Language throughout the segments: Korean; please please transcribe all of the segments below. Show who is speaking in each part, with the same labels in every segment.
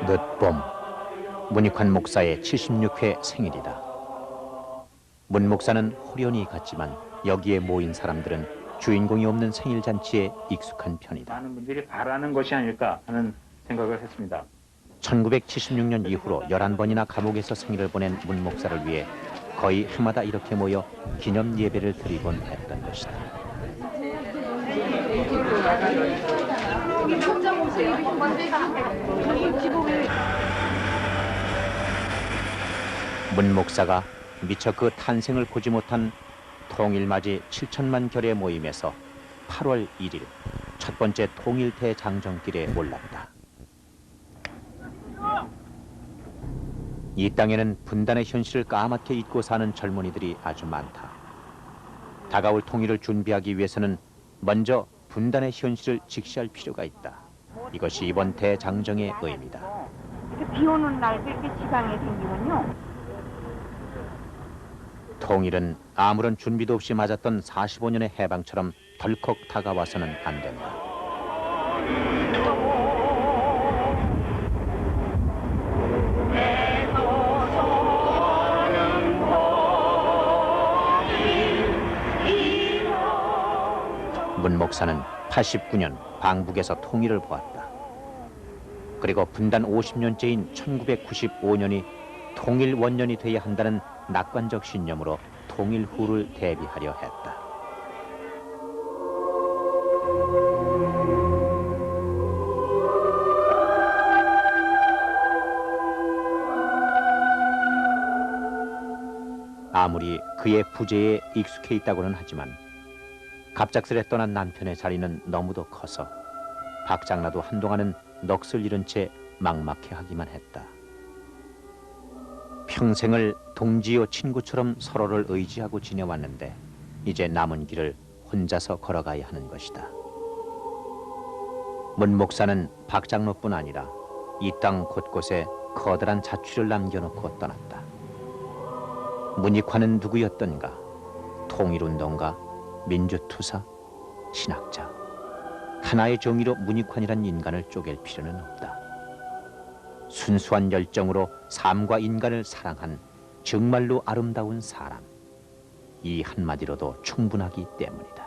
Speaker 1: 늦봄, 문익환 목사의 76회 생일이다. 문 목사는 호련히 갔지만 여기에 모인 사람들은 주인공이 없는 생일 잔치에 익숙한 편이다.
Speaker 2: 많은 분들이 바라는 것이 아닐까 하는 생각을 했습니다.
Speaker 1: 1976년 이후로 11번이나 감옥에서 생일을 보낸 문 목사를 위해 거의 해마다 이렇게 모여 기념 예배를 드리곤 했던 것이다. 문 목사가 미처 그 탄생을 보지 못한 통일맞이 7천만 결의 모임에서 8월 1일 첫 번째 통일대 장정길에 올랐다. 이 땅에는 분단의 현실을 까맣게 잊고 사는 젊은이들이 아주 많다. 다가올 통일을 준비하기 위해서는 먼저 분단의 현실을 직시할 필요가 있다. 이것이 이번 대장정의 의미다.
Speaker 3: 비 오는 날도 이렇게 지방에 생기면요.
Speaker 1: 통일은 아무런 준비도 없이 맞았던 45년의 해방처럼 덜컥 다가와서는 안 된다. 문 목사는 89년 방북에서 통일을 보았다. 그리고 분단 50년째인 1995년이 통일 원년이 돼야 한다는 낙관적 신념으로 통일 후를 대비하려 했다. 아무리 그의 부재에 익숙해 있다고는 하지만 갑작스레 떠난 남편의 자리는 너무도 커서 박장나도 한동안은 넋을 잃은 채 막막해하기만 했다. 평생을 동지요 친구처럼 서로를 의지하고 지내왔는데 이제 남은 길을 혼자서 걸어가야 하는 것이다. 문 목사는 박장로뿐 아니라 이 땅 곳곳에 커다란 자취를 남겨놓고 떠났다. 문익환은 누구였던가? 통일운동가? 민주투사? 신학자? 하나의 정의로 문익환이란 인간을 쪼갤 필요는 없다. 순수한 열정으로 삶과 인간을 사랑한 정말로 아름다운 사람. 이 한마디로도 충분하기 때문이다.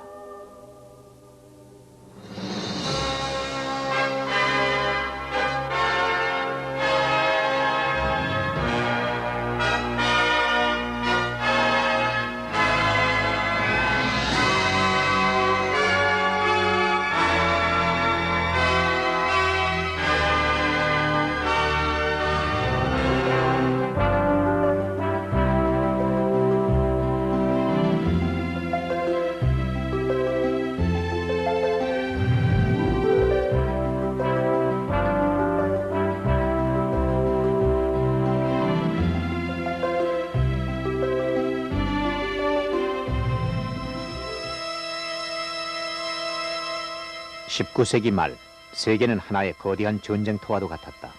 Speaker 1: (19세기) 말 세계는 하나의 거대한 전쟁터와도 같았다.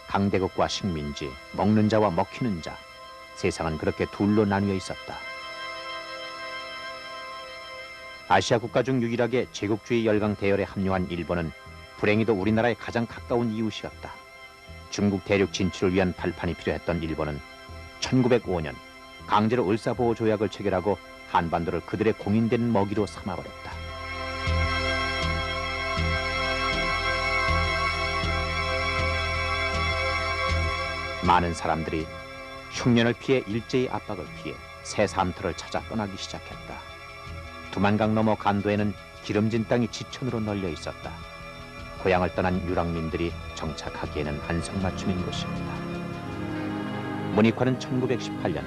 Speaker 1: 강대국과 식민지, 먹는 자와 먹히는 자, 세상은 그렇게 둘로 나뉘어 있었다. 아시아 국가 중 유일하게 제국주의 열강 대열에 합류한 일본은 불행히도 우리나라의 가장 가까운 이웃이었다. 중국 대륙 진출을 위한 발판이 필요했던 일본은 1905년 강제로 을사보호 조약을 체결하고 한반도를 그들의 공인된 먹이로 삼아버렸다. 많은 사람들이 흉년을 피해 일제의 압박을 피해 새 삶터를 찾아 떠나기 시작했다. 두만강 너머 간도에는 기름진 땅이 지천으로 널려 있었다. 고향을 떠난 유랑민들이 정착하기에는 안성맞춤인 곳입니다. 문익환은 1918년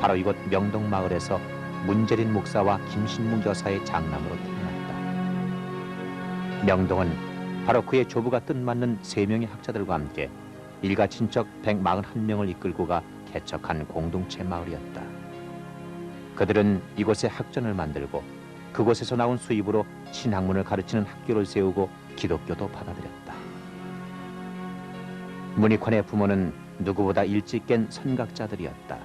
Speaker 1: 바로 이곳 명동마을에서 문재린 목사와 김신묵 여사의 장남으로 태어났다. 명동은 바로 그의 조부가 뜻맞는 3명의 학자들과 함께 일가 친척 141명을 이끌고가 개척한 공동체 마을이었다. 그들은 이곳에 학전을 만들고 그곳에서 나온 수입으로 신학문을 가르치는 학교를 세우고 기독교도 받아들였다. 문익환의 부모는 누구보다 일찍 깬 선각자들이었다.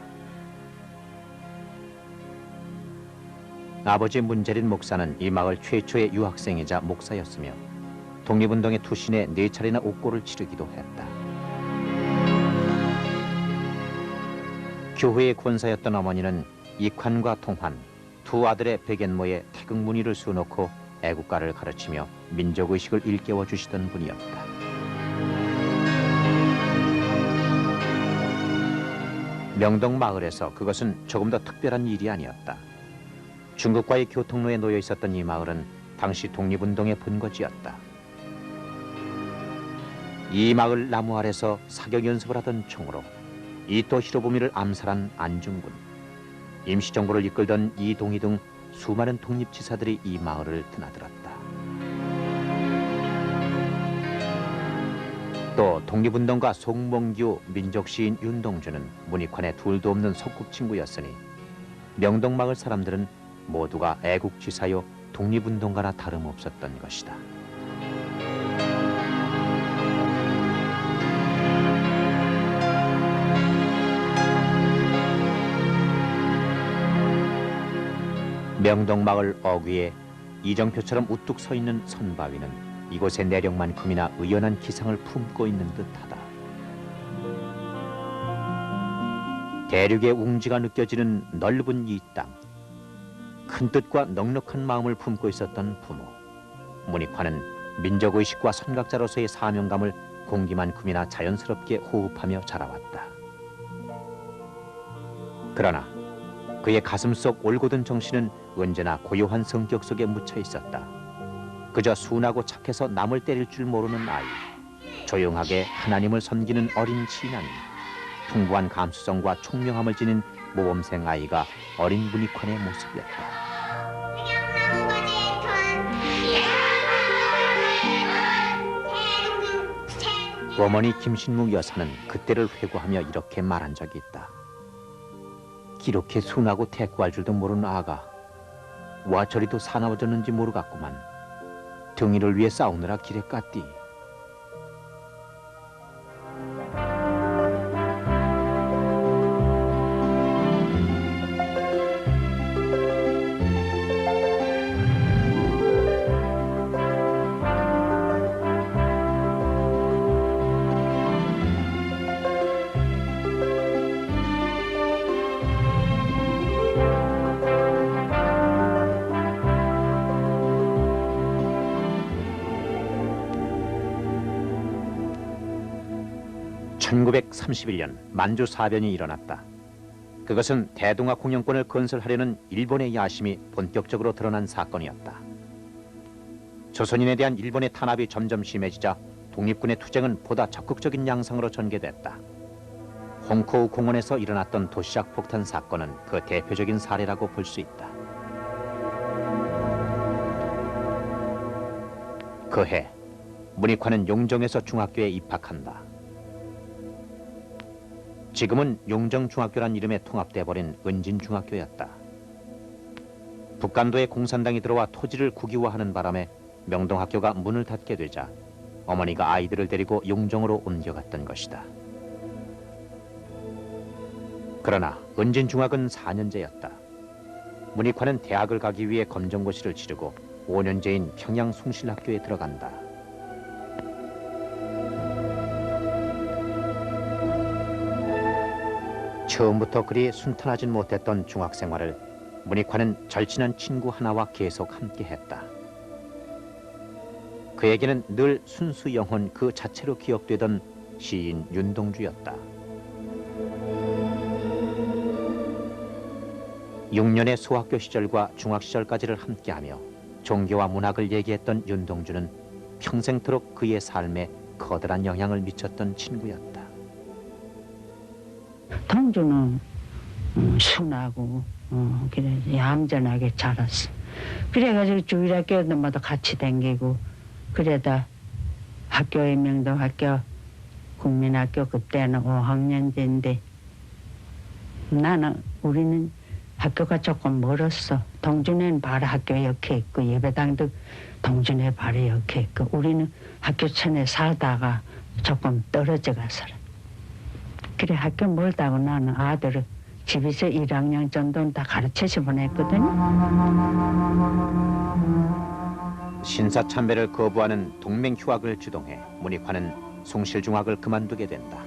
Speaker 1: 아버지 문재린 목사는 이 마을 최초의 유학생이자 목사였으며 독립운동의 투신에 4차례나 옥고를 치르기도 했다. 교회의 권사였던 어머니는 익환과 통환 두 아들의 백엔모에 태극 무늬를 수놓고 애국가를 가르치며 민족의식을 일깨워 주시던 분이었다. 명동 마을에서 그것은 조금 더 특별한 일이 아니었다. 중국과의 교통로에 놓여 있었던 이 마을은 당시 독립운동의 본거지였다. 이 마을 나무 아래서 사격 연습을 하던 총으로 이토 히로부미를 암살한 안중근, 임시정부를 이끌던 이동희 등 수많은 독립지사들이 이 마을을 드나들었다. 또 독립운동가 송몽규, 민족시인 윤동주는 문익환의 둘도 없는 소꿉친구였으니 명동 마을 사람들은 모두가 애국지사요 독립운동가나 다름없었던 것이다. 명동 마을 어귀에 이정표처럼 우뚝 서 있는 선바위는 이곳의 내력만큼이나 의연한 기상을 품고 있는 듯하다. 대륙의 웅지가 느껴지는 넓은 이 땅, 큰 뜻과 넉넉한 마음을 품고 있었던 부모 문익환은 민족의식과 선각자로서의 사명감을 공기만큼이나 자연스럽게 호흡하며 자라왔다. 그러나 그의 가슴속 올곧은 정신은 언제나 고요한 성격 속에 묻혀 있었다. 그저 순하고 착해서 남을 때릴 줄 모르는 아이, 조용하게 하나님을 섬기는 어린 신앙인, 풍부한 감수성과 총명함을 지닌 모범생 아이가 어린 문익환의 모습이었다. 어머니 김신묵 여사는 그때를 회고하며 이렇게 말한 적이 있다. 이렇게 순하고 태구할 줄도 모르는 아가 와 저리도 사나워졌는지 모르겠구만. 등이를 위해 싸우느라 길에 깠디. (1931년) 만주 사변이 일어났다. 그것은 대동아 공영권을 건설하려는 일본의 야심이 본격적으로 드러난 사건이었다. 조선인에 대한 일본의 탄압이 점점 심해지자 독립군의 투쟁은 보다 적극적인 양상으로 전개됐다. 홍코우 공원에서 일어났던 도시락 폭탄 사건은 그 대표적인 사례라고 볼 수 있다. 그해 문익환은 용정에서 중학교에 입학한다. 지금은 용정중학교란 이름에 통합돼버린 은진중학교였다. 북간도에 공산당이 들어와 토지를 국유화하는 바람에 명동학교가 문을 닫게 되자 어머니가 아이들을 데리고 용정으로 옮겨갔던 것이다. 그러나 은진중학은 4년제였다. 문익환은 대학을 가기 위해 검정고시를 치르고 5년제인 평양숭실학교에 들어간다. 처음부터 그리 순탄하진 못했던 중학생활을 문익환은 절친한 친구 하나와 계속 함께했다. 그에게는 늘 순수 영혼 그 자체로 기억되던 시인 윤동주였다. 6년의 소학교 시절과 중학 시절까지를 함께하며 종교와 문학을 얘기했던 윤동주는 평생토록 그의 삶에 커다란 영향을 미쳤던 친구였다.
Speaker 4: 동주는 순하고 그래 얌전하게 자랐어. 그래가지고 주일학교마다 같이 다니고 그러다 학교에 명동학교 국민학교 그때는 5학년제인데 우리는 학교가 조금 멀었어. 동준에는 바로 학교 옆에 있고 예배당도 동준에 바로 옆에 있고 우리는 학교촌에 살다가 조금 떨어져 가서 그래 학교 멀다고 나는 아들을 집에서 1학년 정도는 다 가르쳐서 보냈거든요.
Speaker 1: 신사참배를 거부하는 동맹휴학을 주동해 문익환은 숭실중학을 그만두게 된다.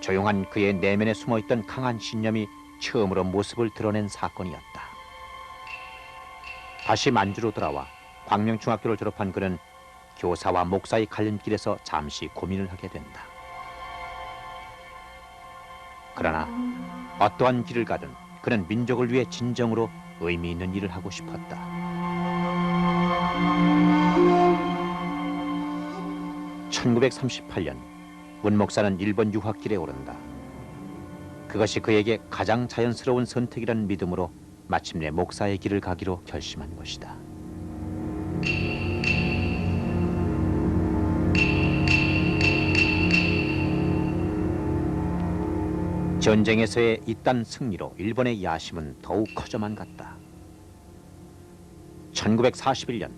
Speaker 1: 조용한 그의 내면에 숨어있던 강한 신념이 처음으로 모습을 드러낸 사건이었다. 다시 만주로 돌아와 광명중학교를 졸업한 그는 교사와 목사의 갈림길에서 잠시 고민을 하게 된다. 그러나 어떠한 길을 가든 그는 민족을 위해 진정으로 의미 있는 일을 하고 싶었다. (1938년) 문 목사는 일본 유학길에 오른다. 그것이 그에게 가장 자연스러운 선택이라는 믿음으로 마침내 목사의 길을 가기로 결심한 것이다. 전쟁에서의 잇단 승리로 일본의 야심은 더욱 커져만 갔다. 1941년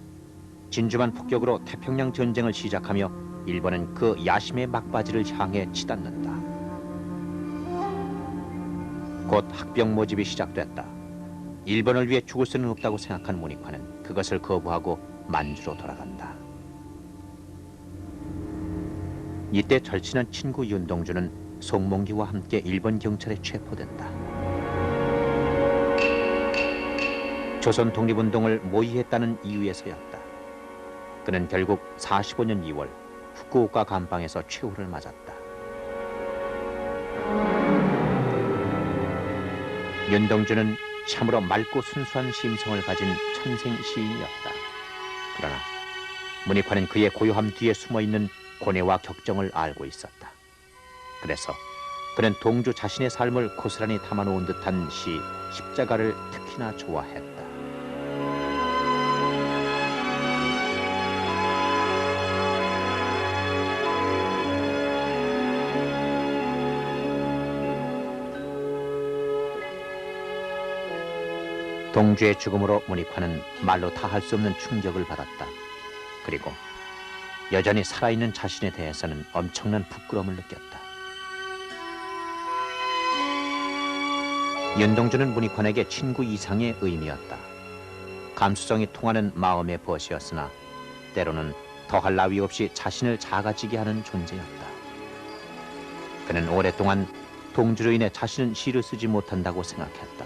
Speaker 1: 진주만 폭격으로 태평양 전쟁을 시작하며 일본은 그 야심의 막바지를 향해 치닫는다. 곧 학병 모집이 시작됐다. 일본을 위해 죽을 수는 없다고 생각한 문익환은 그것을 거부하고 만주로 돌아간다. 이때 절친한 친구 윤동주는 송몽기와 함께 일본 경찰에 체포된다. 조선 독립운동을 모의했다는 이유에서였다. 그는 결국 45년 2월 후쿠오카 감방에서 최후를 맞았다. 윤동주는 참으로 맑고 순수한 심성을 가진 천생 시인이었다. 그러나 문익환은 그의 고요함 뒤에 숨어있는 고뇌와 격정을 알고 있었다. 그래서 그는 동주 자신의 삶을 고스란히 담아놓은 듯한 시 십자가를 특히나 좋아했다. 동주의 죽음으로 문익환은 말로 다 할 수 없는 충격을 받았다. 그리고 여전히 살아있는 자신에 대해서는 엄청난 부끄러움을 느꼈다. 윤동주는 문익환에게 친구 이상의 의미였다. 감수성이 통하는 마음의 벗이었으나 때로는 더할 나위 없이 자신을 작아지게 하는 존재였다. 그는 오랫동안 동주로 인해 자신은 시를 쓰지 못한다고 생각했다.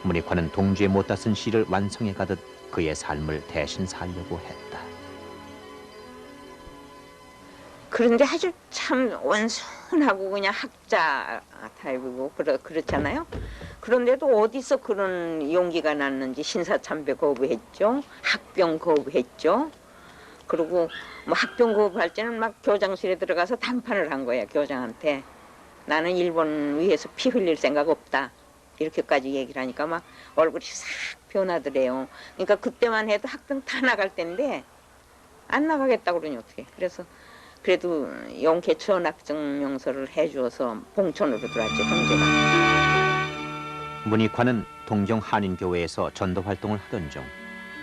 Speaker 1: 문익환은 동주에 못다 쓴 시를 완성해 가듯 그의 삶을 대신 살려고 했다.
Speaker 3: 그런데 아주 참 온순하고 그냥 학자 타입이고 그렇잖아요. 그런데도 어디서 그런 용기가 났는지 신사참배 거부했죠. 학병 거부했죠. 그리고 뭐 학병 거부할 때는 막 교장실에 들어가서 담판을 한 거야, 교장한테. 나는 일본 위에서 피 흘릴 생각 없다. 이렇게까지 얘기를 하니까 막 얼굴이 싹 변하더래요. 그러니까 그때만 해도 학병 다 나갈 때인데 안 나가겠다고 그러니 어떻게. 그래서 그래도 용케 전학증명서를 해주어서 봉천으로 들어왔지, 형제가.
Speaker 1: 문익환은 동경 한인교회에서 전도 활동을 하던 중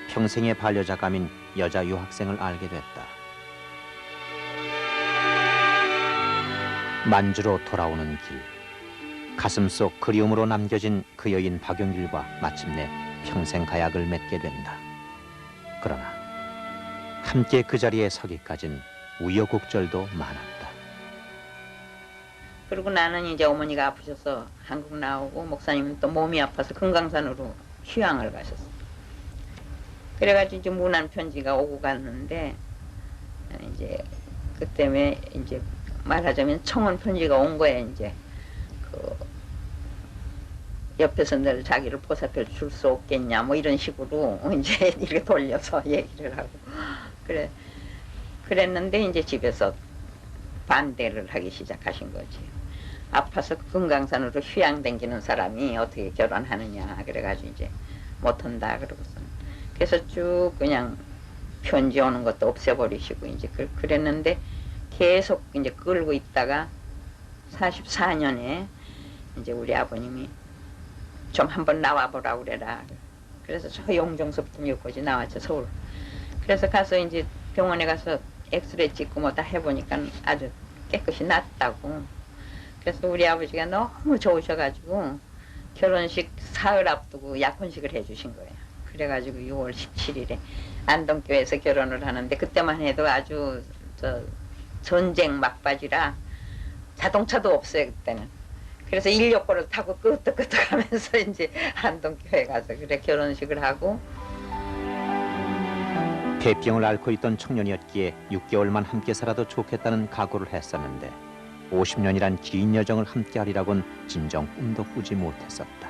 Speaker 1: 평생의 반려자감인 여자 유학생을 알게 됐다. 만주로 돌아오는 길, 가슴속 그리움으로 남겨진 그 여인 박용길과 마침내 평생 가약을 맺게 된다. 그러나 함께 그 자리에 서기까진 우여곡절도 많았다.
Speaker 3: 그리고 나는 이제 어머니가 아프셔서 한국 나오고 목사님은 또 몸이 아파서 금강산으로 휴양을 가셨어. 그래가지고 이제 문안 편지가 오고 갔는데 이제 그때문에 이제 말하자면 청원 편지가 온 거야. 이제 그 옆에서 늘 자기를 보살펴 줄 수 없겠냐 뭐 이런 식으로 이제 이렇게 돌려서 얘기를 하고 그랬는데 이제 집에서 반대를 하기 시작하신 거지. 아파서 금강산으로 휴양 댕기는 사람이 어떻게 결혼하느냐 그래가지고 이제 못한다 그러고서 그래서 쭉 그냥 편지 오는 것도 없애버리시고 이제 그랬는데 계속 이제 끌고 있다가 44년에 이제 우리 아버님이 좀 한번 나와보라 그래라. 그래서 저 용정서부터 여기까지 나왔죠, 서울. 그래서 가서 이제 병원에 가서 엑스레이 찍고 뭐 다 해보니까 아주 깨끗이 낫다고. 그래서 우리 아버지가 너무 좋으셔가지고 결혼식 사흘 앞두고 약혼식을 해주신 거예요. 그래가지고 6월 17일에 안동교회에서 결혼을 하는데 그때만 해도 아주 전쟁 막바지라 자동차도 없어요 그때는. 그래서 인력거를 타고 끄떡끄떡 하면서 이제 안동교회 가서 그래 결혼식을 하고.
Speaker 1: 폐병을 앓고 있던 청년이었기에 6개월만 함께 살아도 좋겠다는 각오를 했었는데 50년이란 긴 여정을 함께하리라곤 진정 꿈도 꾸지 못했었다.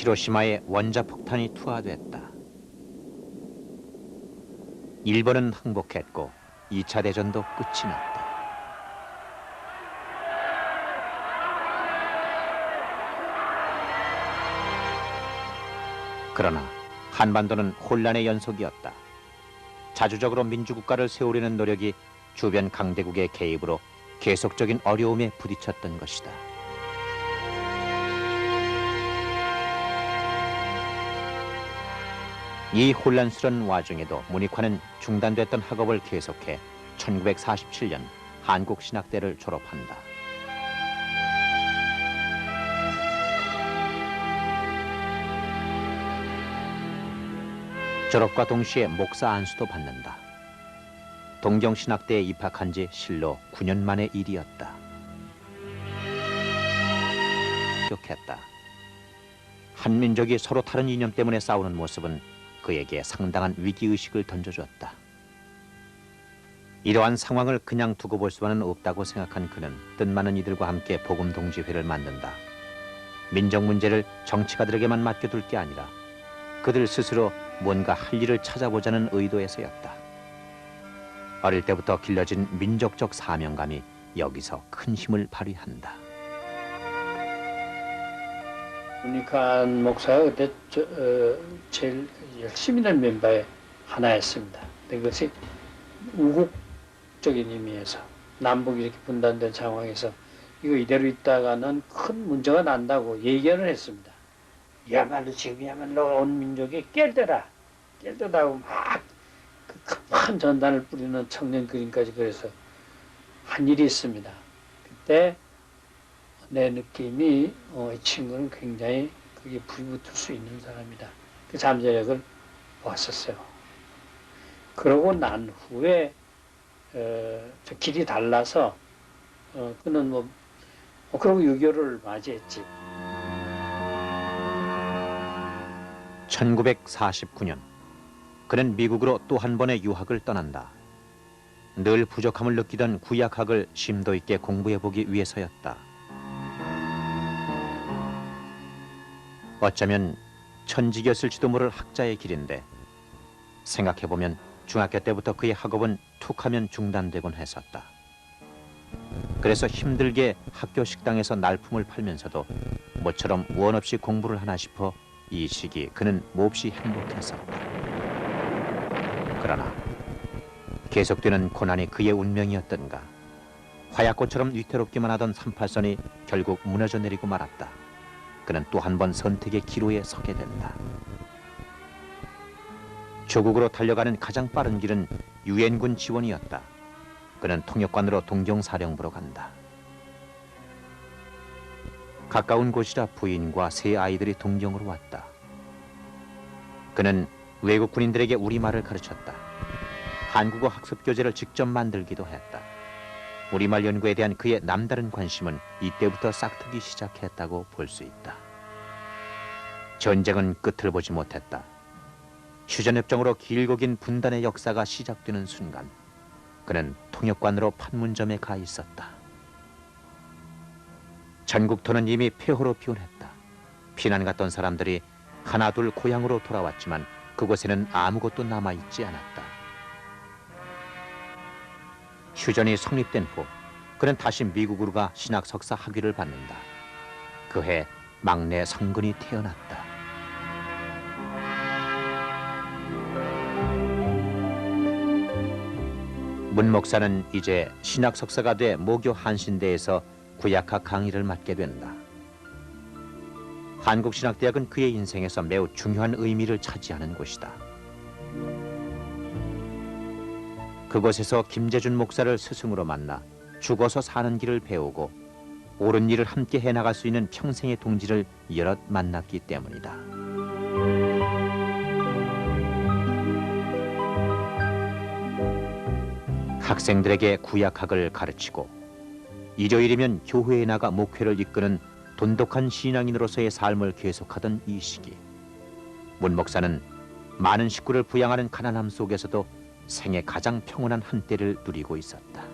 Speaker 1: 히로시마에 원자폭탄이 투하됐다. 일본은 항복했고 2차 대전도 끝이 났다. 그러나 한반도는 혼란의 연속이었다. 자주적으로 민주국가를 세우려는 노력이 주변 강대국의 개입으로 계속적인 어려움에 부딪혔던 것이다. 이 혼란스러운 와중에도 문익환은 중단됐던 학업을 계속해 1947년 한국신학대를 졸업한다. 졸업과 동시에 목사 안수도 받는다. 동경신학대에 입학한 지 실로 9년 만의 일이었다. 기억했다. 한민족이 서로 다른 이념 때문에 싸우는 모습은 그에게 상당한 위기의식을 던져줬다. 이러한 상황을 그냥 두고 볼 수만은 없다고 생각한 그는 뜻많은 이들과 함께 복음동지회를 만든다. 민족 문제를 정치가들에게만 맡겨둘 게 아니라 그들 스스로 뭔가 할 일을 찾아보자는 의도에서였다. 어릴 때부터 길러진 민족적 사명감이 여기서 큰 힘을 발휘한다.
Speaker 5: 문익환 목사가 그때 제일 열심히 된 멤버의 하나였습니다. 근데 그것이 우국적인 의미에서 남북이 이렇게 분단된 상황에서 이거 이대로 있다가는 큰 문제가 난다고 예견을 했습니다. 이야말로 지금이야말로 온 민족이 깰때라 하고 막 그 급한 전단을 뿌리는 청년 그림까지 그래서 한 일이 있습니다. 그때 내 느낌이 이 친구는 굉장히 그게 불이 붙을 수 있는 사람이다. 그 잠재력을 보았었어요. 그러고 난 후에 저 길이 달라서 그는 그러고 6.25를 맞이했지.
Speaker 1: 1949년 그는 미국으로 또 한 번의 유학을 떠난다. 늘 부족함을 느끼던 구약학을 심도 있게 공부해보기 위해서였다. 어쩌면 천직이었을지도 모를 학자의 길인데 생각해보면 중학교 때부터 그의 학업은 툭하면 중단되곤 했었다. 그래서 힘들게 학교 식당에서 날품을 팔면서도 모처럼 원 없이 공부를 하나 싶어 이 시기 그는 몹시 행복했었다. 그러나 계속되는 고난이 그의 운명이었던가. 화약꽃처럼 위태롭기만 하던 38선이 결국 무너져 내리고 말았다. 그는 또 한 번 선택의 기로에 서게 된다. 조국으로 달려가는 가장 빠른 길은 유엔군 지원이었다. 그는 통역관으로 동경사령부로 간다. 가까운 곳이라 부인과 세 아이들이 동경으로 왔다. 그는 외국 군인들에게 우리말을 가르쳤다. 한국어 학습 교재를 직접 만들기도 했다. 우리말 연구에 대한 그의 남다른 관심은 이때부터 싹트기 시작했다고 볼 수 있다. 전쟁은 끝을 보지 못했다. 휴전협정으로 길고 긴 분단의 역사가 시작되는 순간 그는 통역관으로 판문점에 가 있었다. 전국토는 이미 폐허로 피운했다. 피난 갔던 사람들이 하나둘 고향으로 돌아왔지만 그곳에는 아무것도 남아있지 않았다. 휴전이 성립된 후 그는 다시 미국으로 가 신학 석사 학위를 받는다. 그해 막내 성근이 태어났다. 문 목사는 이제 신학 석사가 돼 모교 한신대에서 구약학 강의를 맡게 된다. 한국신학대학은 그의 인생에서 매우 중요한 의미를 차지하는 곳이다. 그곳에서 김재준 목사를 스승으로 만나 죽어서 사는 길을 배우고 옳은 일을 함께 해나갈 수 있는 평생의 동지를 여럿 만났기 때문이다. 학생들에게 구약학을 가르치고 일요일이면 교회에 나가 목회를 이끄는 돈독한 신앙인으로서의 삶을 계속하던 이 시기, 문 목사는 많은 식구를 부양하는 가난함 속에서도 생애 가장 평온한 한때를 누리고 있었다.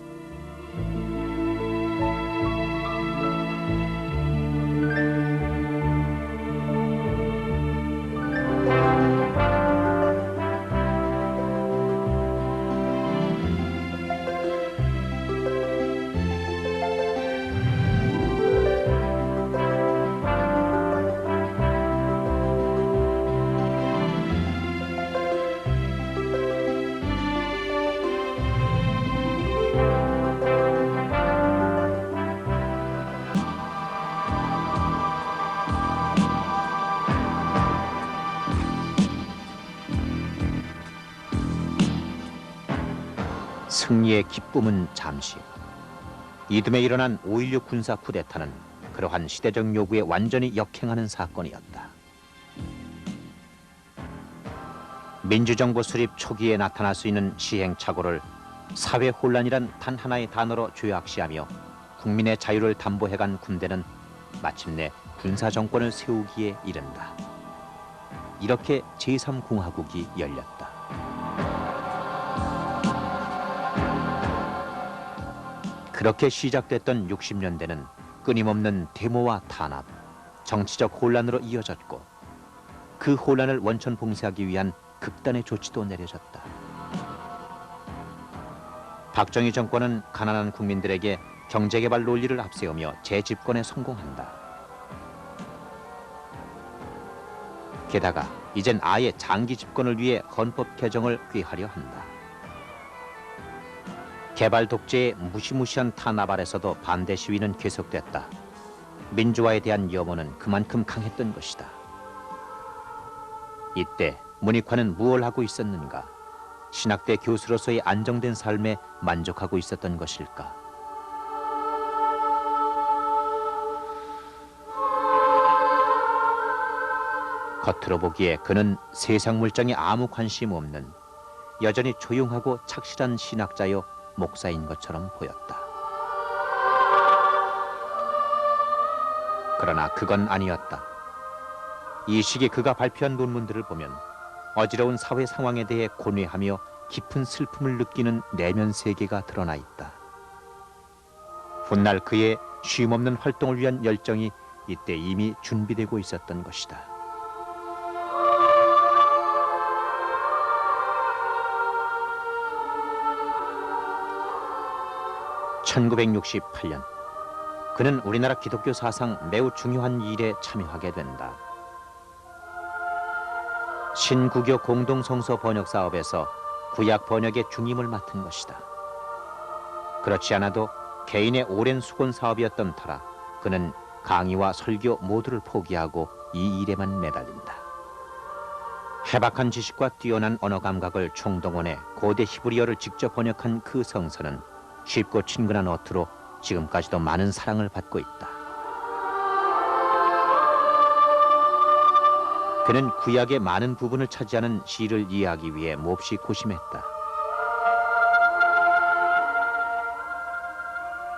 Speaker 1: 승리의 기쁨은 잠시. 이듬해 일어난 5.16 군사 쿠데타는 그러한 시대적 요구에 완전히 역행하는 사건이었다. 민주정부 수립 초기에 나타날 수 있는 시행착오를 사회 혼란이란 단 하나의 단어로 죄악시하며 국민의 자유를 담보해간 군대는 마침내 군사정권을 세우기에 이른다. 이렇게 제3공화국이 열렸다. 그렇게 시작됐던 60년대는 끊임없는 데모와 탄압, 정치적 혼란으로 이어졌고 그 혼란을 원천 봉쇄하기 위한 극단의 조치도 내려졌다. 박정희 정권은 가난한 국민들에게 경제개발 논리를 앞세우며 재집권에 성공한다. 게다가 이젠 아예 장기 집권을 위해 헌법 개정을 꾀하려 한다. 개발 독재의 무시무시한 탄압 아래서도 반대 시위는 계속됐다. 민주화에 대한 염원은 그만큼 강했던 것이다. 이때 문익환은 무엇을 하고 있었는가? 신학대 교수로서의 안정된 삶에 만족하고 있었던 것일까? 겉으로 보기에 그는 세상 물정에 아무 관심 없는 여전히 조용하고 착실한 신학자요 목사인 것처럼 보였다. 그러나 그건 아니었다. 이 시기 그가 발표한 논문들을 보면 어지러운 사회 상황에 대해 고뇌하며 깊은 슬픔을 느끼는 내면 세계가 드러나 있다. 훗날 그의 쉼없는 활동을 위한 열정이 이때 이미 준비되고 있었던 것이다. (1968년) 그는 우리나라 기독교 사상 매우 중요한 일에 참여하게 된다. 신구교 공동성서 번역 사업에서 구약 번역의 중임을 맡은 것이다. 그렇지 않아도 개인의 오랜 수건 사업이었던 터라 그는 강의와 설교 모두를 포기하고 이 일에만 매달린다. 해박한 지식과 뛰어난 언어 감각을 총동원해 고대 히브리어를 직접 번역한 그 성서는 쉽고 친근한 어투로 지금까지도 많은 사랑을 받고 있다. 그는 구약의 많은 부분을 차지하는 시를 이해하기 위해 몹시 고심했다.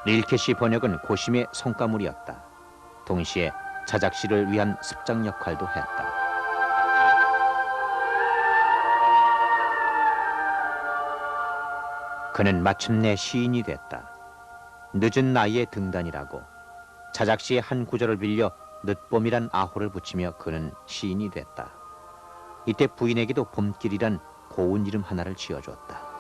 Speaker 1: 릴케시 번역은 고심의 성과물이었다. 동시에 자작시를 위한 습작 역할도 했다. 그는 마침내 시인이 됐다. 늦은 나이에 등단이라고 자작시의 한 구절을 빌려 늦봄이란 아호를 붙이며 그는 시인이 됐다. 이때 부인에게도 봄길이란 고운 이름 하나를 지어줬다.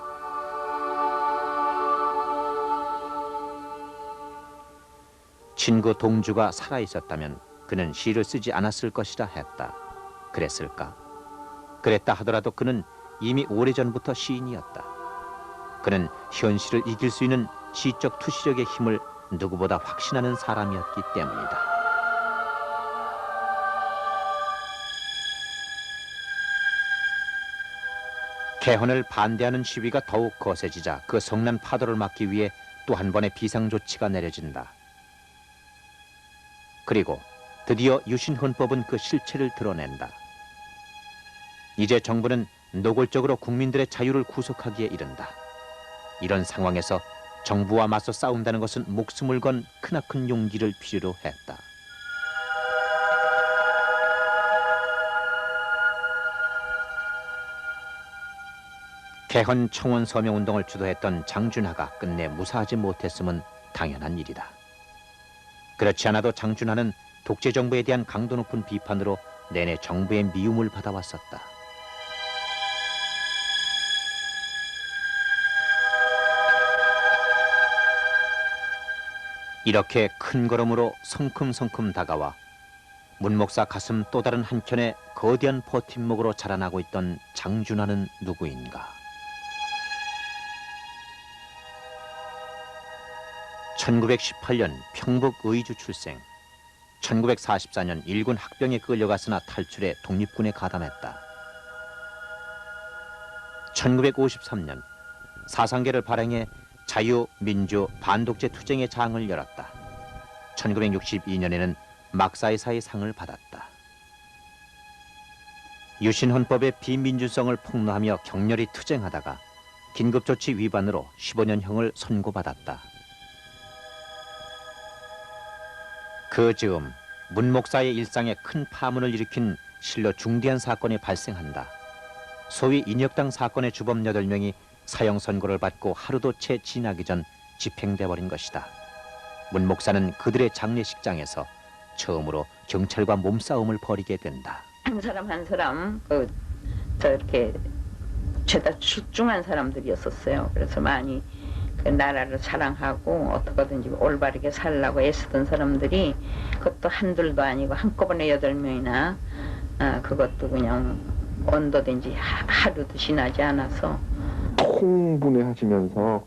Speaker 1: 친구 동주가 살아있었다면 그는 시를 쓰지 않았을 것이라 했다. 그랬을까? 그랬다 하더라도 그는 이미 오래전부터 시인이었다. 그는 현실을 이길 수 있는 시적 투시력의 힘을 누구보다 확신하는 사람이었기 때문이다. 개헌을 반대하는 시위가 더욱 거세지자 그 성난 파도를 막기 위해 또 한 번의 비상조치가 내려진다. 그리고 드디어 유신헌법은 그 실체를 드러낸다. 이제 정부는 노골적으로 국민들의 자유를 구속하기에 이른다. 이런 상황에서 정부와 맞서 싸운다는 것은 목숨을 건 크나큰 용기를 필요로 했다. 개헌 청원 서명 운동을 주도했던 장준하가 끝내 무사하지 못했음은 당연한 일이다. 그렇지 않아도 장준하는 독재 정부에 대한 강도 높은 비판으로 내내 정부의 미움을 받아왔었다. 이렇게 큰 걸음으로 성큼성큼 다가와 문 목사 가슴 또 다른 한켠에 거대한 버팀목으로 자라나고 있던 장준하는 누구인가? 1918년 평북 의주 출생, 1944년 일군 학병에 끌려갔으나 탈출해 독립군에 가담했다. 1953년 사상계를 발행해 자유, 민주, 반독재 투쟁의 장을 열었다. 1962년에는 막사이사의 상을 받았다. 유신헌법의 비민주성을 폭로하며 격렬히 투쟁하다가 긴급조치 위반으로 15년형을 선고받았다. 그 즈음 문 목사의 일상에 큰 파문을 일으킨 실로 중대한 사건이 발생한다. 소위 인혁당 사건의 주범 8명이 사형 선고를 받고 하루도 채 지나기 전 집행돼 버린 것이다. 문 목사는 그들의 장례식장에서 처음으로 경찰과 몸싸움을 벌이게 된다.
Speaker 3: 한 사람 한 사람 저렇게 죄다 출중한 사람들이었었어요. 그래서 많이 그 나라를 사랑하고 어떻게든지 올바르게 살라고 애쓰던 사람들이 그것도 한둘도 아니고 한꺼번에 8명이나 그것도 그냥 언더든지 하루도 지나지 않아서
Speaker 6: 통분해하시면서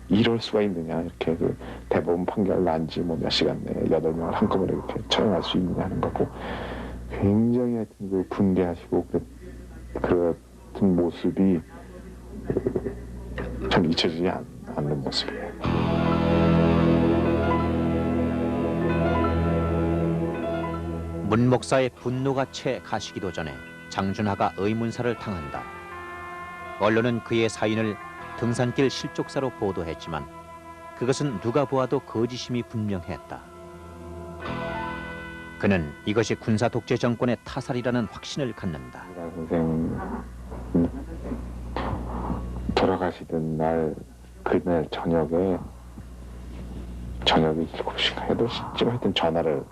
Speaker 6: 이럴 수가 있느냐, 이렇게 대법원 판결 난 지 몇 시간 내에 8명을 한꺼번에 이렇게 처형할 수 있느냐 하는 거고, 굉장히 하여튼 분개하시고 그런 모습이 참 잊혀지지 않는 모습이에요.
Speaker 1: 문 목사의 분노가 채 가시기도 전에 장준하가 의문사를 당한다. 언론은 그의 사인을 등산길 실족사로 보도했지만 그것은 누가 보아도 거짓임이 분명했다. 그는 이것이 군사 독재 정권의 타살이라는 확신을 갖는다.
Speaker 6: 선생 돌아가시던 날 그날 저녁에 7시인가 8시쯤 하여튼 전화를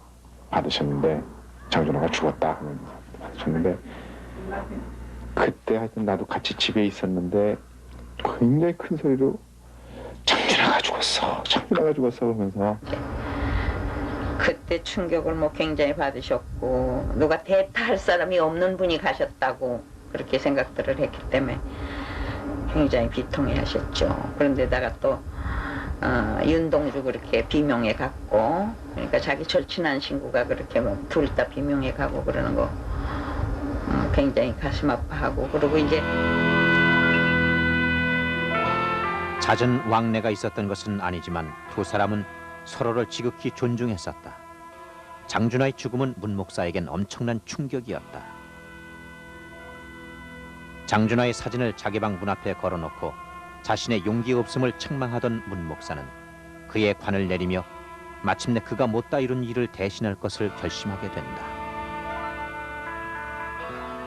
Speaker 6: 받으셨는데 장준하가 죽었다 하면서 받으셨는데, 그때 하여튼 나도 같이 집에 있었는데 굉장히 큰 소리로 장준하가 죽었어 그러면서
Speaker 3: 그때 충격을 굉장히 받으셨고, 누가 대타할 사람이 없는 분이 가셨다고 그렇게 생각들을 했기 때문에 굉장히 비통해 하셨죠. 그런데다가 또 윤동주 그렇게 비명에 갔고, 그러니까 자기 절친한 친구가 그렇게 둘 다 비명에 가고 그러는 거 굉장히 가슴 아파하고, 그리고 이제
Speaker 1: 잦은 왕래가 있었던 것은 아니지만 두 사람은 서로를 지극히 존중했었다. 장준하의 죽음은 문 목사에겐 엄청난 충격이었다. 장준하의 사진을 자기 방 문 앞에 걸어놓고 자신의 용기 없음을 책망하던 문 목사는 그의 관을 내리며 마침내 그가 못다 이룬 일을 대신할 것을 결심하게 된다.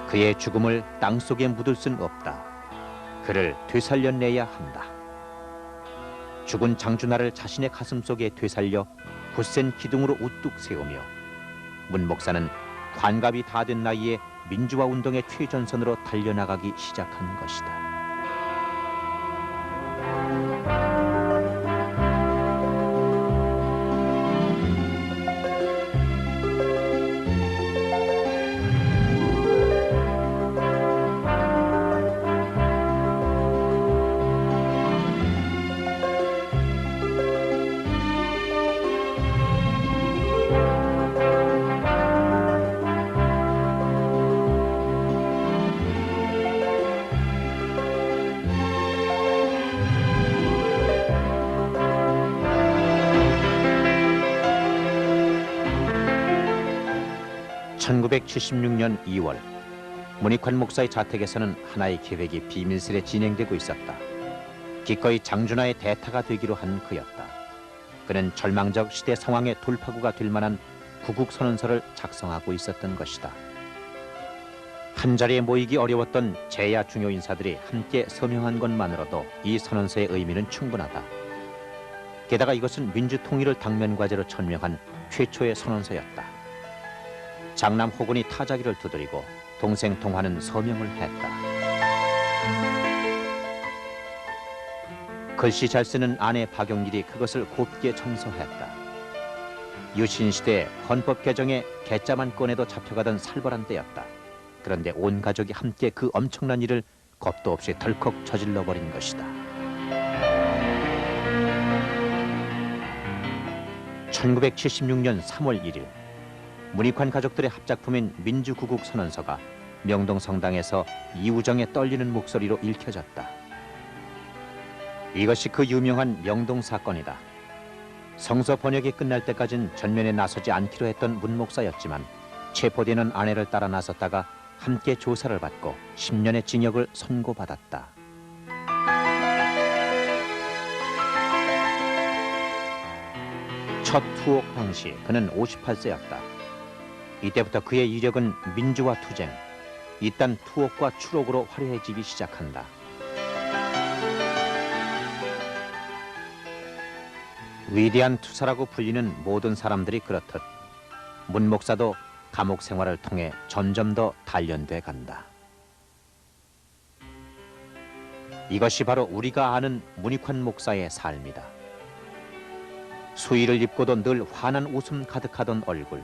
Speaker 1: 그의 죽음을 땅속에 묻을 순 없다. 그를 되살려내야 한다. 죽은 장준하를 자신의 가슴속에 되살려 굳센 기둥으로 우뚝 세우며 문 목사는 환갑이 다 된 나이에 민주화 운동의 최전선으로 달려나가기 시작한 것이다. (1976년 2월) 문익환 목사의 자택에서는 하나의 계획이 비밀스레 진행되고 있었다. 기꺼이 장준하의 대타가 되기로 한 그였다. 그는 절망적 시대 상황의 돌파구가 될 만한 구국선언서를 작성하고 있었던 것이다. 한자리에 모이기 어려웠던 재야 중요 인사들이 함께 서명한 것만으로도 이 선언서의 의미는 충분하다. 게다가 이것은 민주통일을 당면과제로 천명한 최초의 선언서였다. 장남 호군이 타자기를 두드리고 동생 동화는 서명을 했다. 글씨 잘 쓰는 아내 박용길이 그것을 곱게 청서했다. 유신시대 헌법 개정에 개짜만 꺼내도 잡혀가던 살벌한 때였다. 그런데 온 가족이 함께 그 엄청난 일을 겁도 없이 덜컥 저질러버린 것이다. 1976년 3월 1일 문익환 가족들의 합작품인 민주구국 선언서가 명동성당에서 이우정의 떨리는 목소리로 읽혀졌다. 이것이 그 유명한 명동 사건이다. 성서 번역이 끝날 때까진 전면에 나서지 않기로 했던 문 목사였지만 체포되는 아내를 따라 나섰다가 함께 조사를 받고 10년의 징역을 선고받았다. 첫 투옥 당시 그는 58세였다. 이때부터 그의 이력은 민주화 투쟁, 이딴 투옥과 추록으로 화려해지기 시작한다. 위대한 투사라고 불리는 모든 사람들이 그렇듯 문 목사도 감옥 생활을 통해 점점 더 단련돼 간다. 이것이 바로 우리가 아는 문익환 목사의 삶이다. 수의를 입고도 늘 환한 웃음 가득하던 얼굴,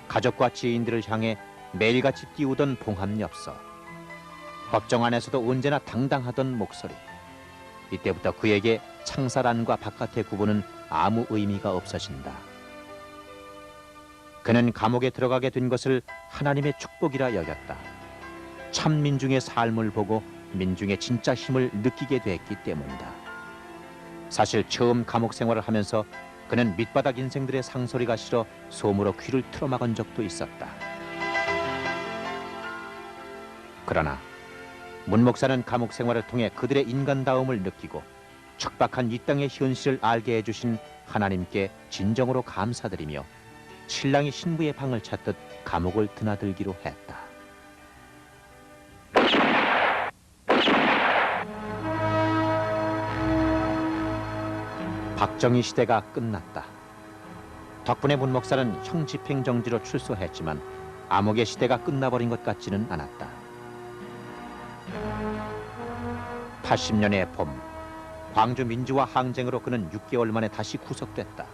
Speaker 1: 가족과 지인들을 향해 매일같이 띄우던 봉합엽서, 법정 안에서도 언제나 당당하던 목소리. 이때부터 그에게 창살 안과 바깥의 구분은 아무 의미가 없어진다. 그는 감옥에 들어가게 된 것을 하나님의 축복이라 여겼다. 참 민중의 삶을 보고 민중의 진짜 힘을 느끼게 됐기 때문이다. 사실 처음 감옥 생활을 하면서 그는 밑바닥 인생들의 상소리가 싫어 소음으로 귀를 틀어막은 적도 있었다. 그러나 문 목사는 감옥 생활을 통해 그들의 인간다움을 느끼고 척박한 이 땅의 현실을 알게 해주신 하나님께 진정으로 감사드리며 신랑이 신부의 방을 찾듯 감옥을 드나들기로 했다. 박정희 시대가 끝났다. 덕분에 문 목사는 형 집행정지로 출소했지만 암흑의 시대가 끝나버린 것 같지는 않았다. 80년의 봄, 광주 민주화 항쟁으로 그는 6개월 만에 다시 구속됐다.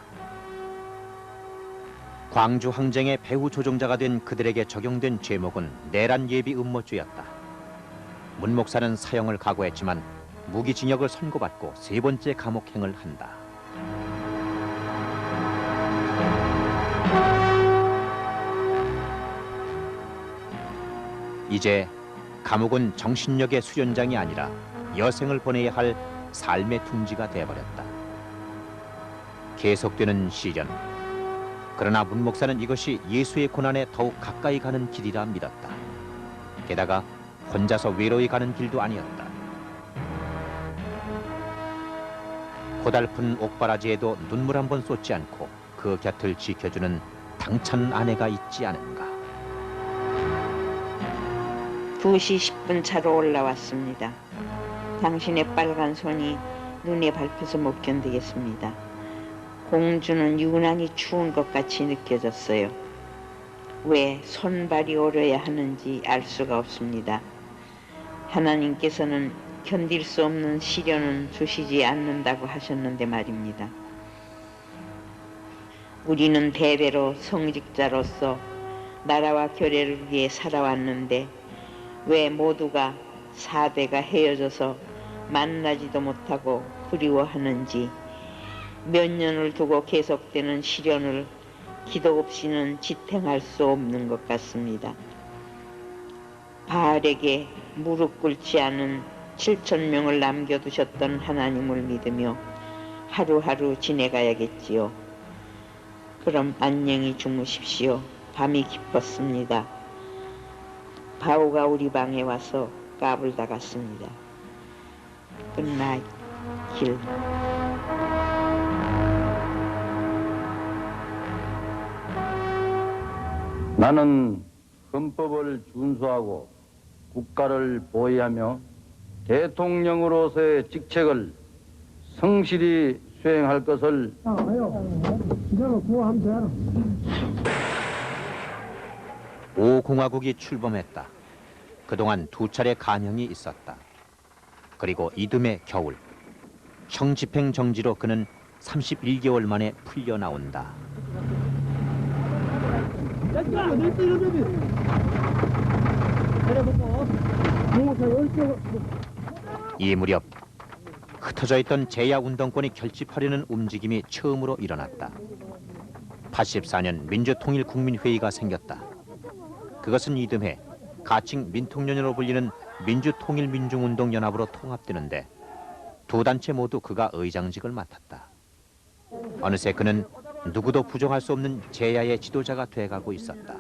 Speaker 1: 광주 항쟁의 배후 조종자가 된 그들에게 적용된 죄목은 내란 예비 음모죄였다. 문 목사는 사형을 각오했지만 무기징역을 선고받고 3번째 감옥행을 한다. 이제 감옥은 정신력의 수련장이 아니라 여생을 보내야 할 삶의 둥지가 되어버렸다. 계속되는 시련. 그러나 문 목사는 이것이 예수의 고난에 더욱 가까이 가는 길이라 믿었다. 게다가 혼자서 외로이 가는 길도 아니었다. 고달픈 옥바라지에도 눈물 한 번 쏟지 않고 그 곁을 지켜주는 당찬 아내가 있지 않은가.
Speaker 3: 2시 10분 차로 올라왔습니다. 당신의 빨간 손이 눈에 밟혀서 못 견디겠습니다. 공주는 유난히 추운 것 같이 느껴졌어요. 왜 손발이 오려야 하는지 알 수가 없습니다. 하나님께서는 견딜 수 없는 시련은 주시지 않는다고 하셨는데 말입니다. 우리는 대대로 성직자로서 나라와 교례를 위해 살아왔는데 왜 모두가 사대가 헤어져서 만나지도 못하고 그리워하는지, 몇 년을 두고 계속되는 시련을 기도 없이는 지탱할 수 없는 것 같습니다. 바알에게 무릎 꿇지 않은 7,000명을 남겨두셨던 하나님을 믿으며 하루하루 지내가야겠지요. 그럼 안녕히 주무십시오. 밤이 깊었습니다. 바오가 우리 방에 와서 까불다갔습니다. 굿나잇, 길.
Speaker 7: 나는 헌법을 준수하고 국가를 보위하며 대통령으로서의 직책을 성실히 수행할 것을
Speaker 1: 오공화국이 출범했다. 그동안 2차례 간형이 있었다. 그리고 이듬해 겨울, 형집행 정지로 그는 31개월 만에 풀려나온다. 이 무렵 흩어져 있던 제야 운동권이 결집하려는 움직임이 처음으로 일어났다. 84년 민주통일국민회의가 생겼다. 그것은 이듬해 가칭 민통연으로 불리는 민주통일민중운동연합으로 통합되는데 두 단체 모두 그가 의장직을 맡았다. 어느새 그는 누구도 부정할 수 없는 제야의 지도자가 돼가고 있었다.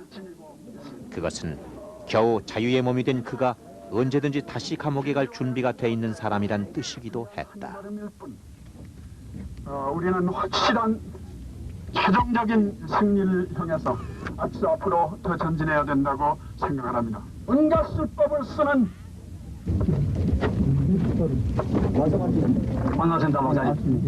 Speaker 1: 그것은 겨우 자유의 몸이 된 그가 언제든지 다시 감옥에 갈 준비가 돼 있는 사람이란 뜻이기도 했다.
Speaker 8: 우리는 확실한 최종적인 승리를 향해서 앞으로 더 전진해야 된다고 생각을 합니다. 온갖 수법을 쓰는 반갑습니다, 목사님.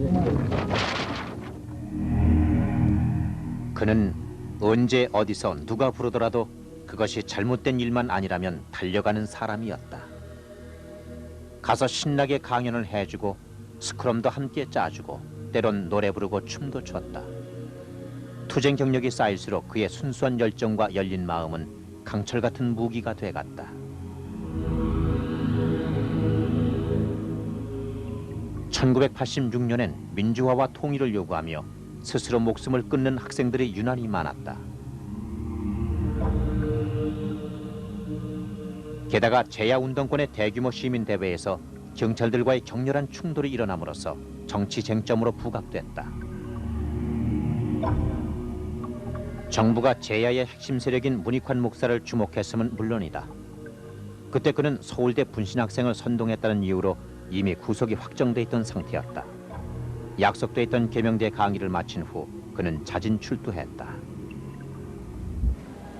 Speaker 1: 그는 언제 어디서 누가 부르더라도 그것이 잘못된 일만 아니라면 달려가는 사람이었다. 가서 신나게 강연을 해주고 스크럼도 함께 짜주고 때론 노래 부르고 춤도 췄다. 투쟁 경력이 쌓일수록 그의 순수한 열정과 열린 마음은 강철 같은 무기가 돼갔다. (1986년엔) 민주화와 통일을 요구하며 스스로 목숨을 끊는 학생들이 유난히 많았다. 게다가 제야운동권의 대규모 시민대회에서 경찰들과의 격렬한 충돌이 일어남으로써 정치 쟁점으로 부각됐다. 정부가 제야의 핵심 세력인 문익환 목사를 주목했음은 물론이다. 그때 그는 서울대 분신학생을 선동했다는 이유로 이미 구속이 확정돼 있던 상태였다. 약속돼 있던 계명대 강의를 마친 후 그는 자진 출두했다.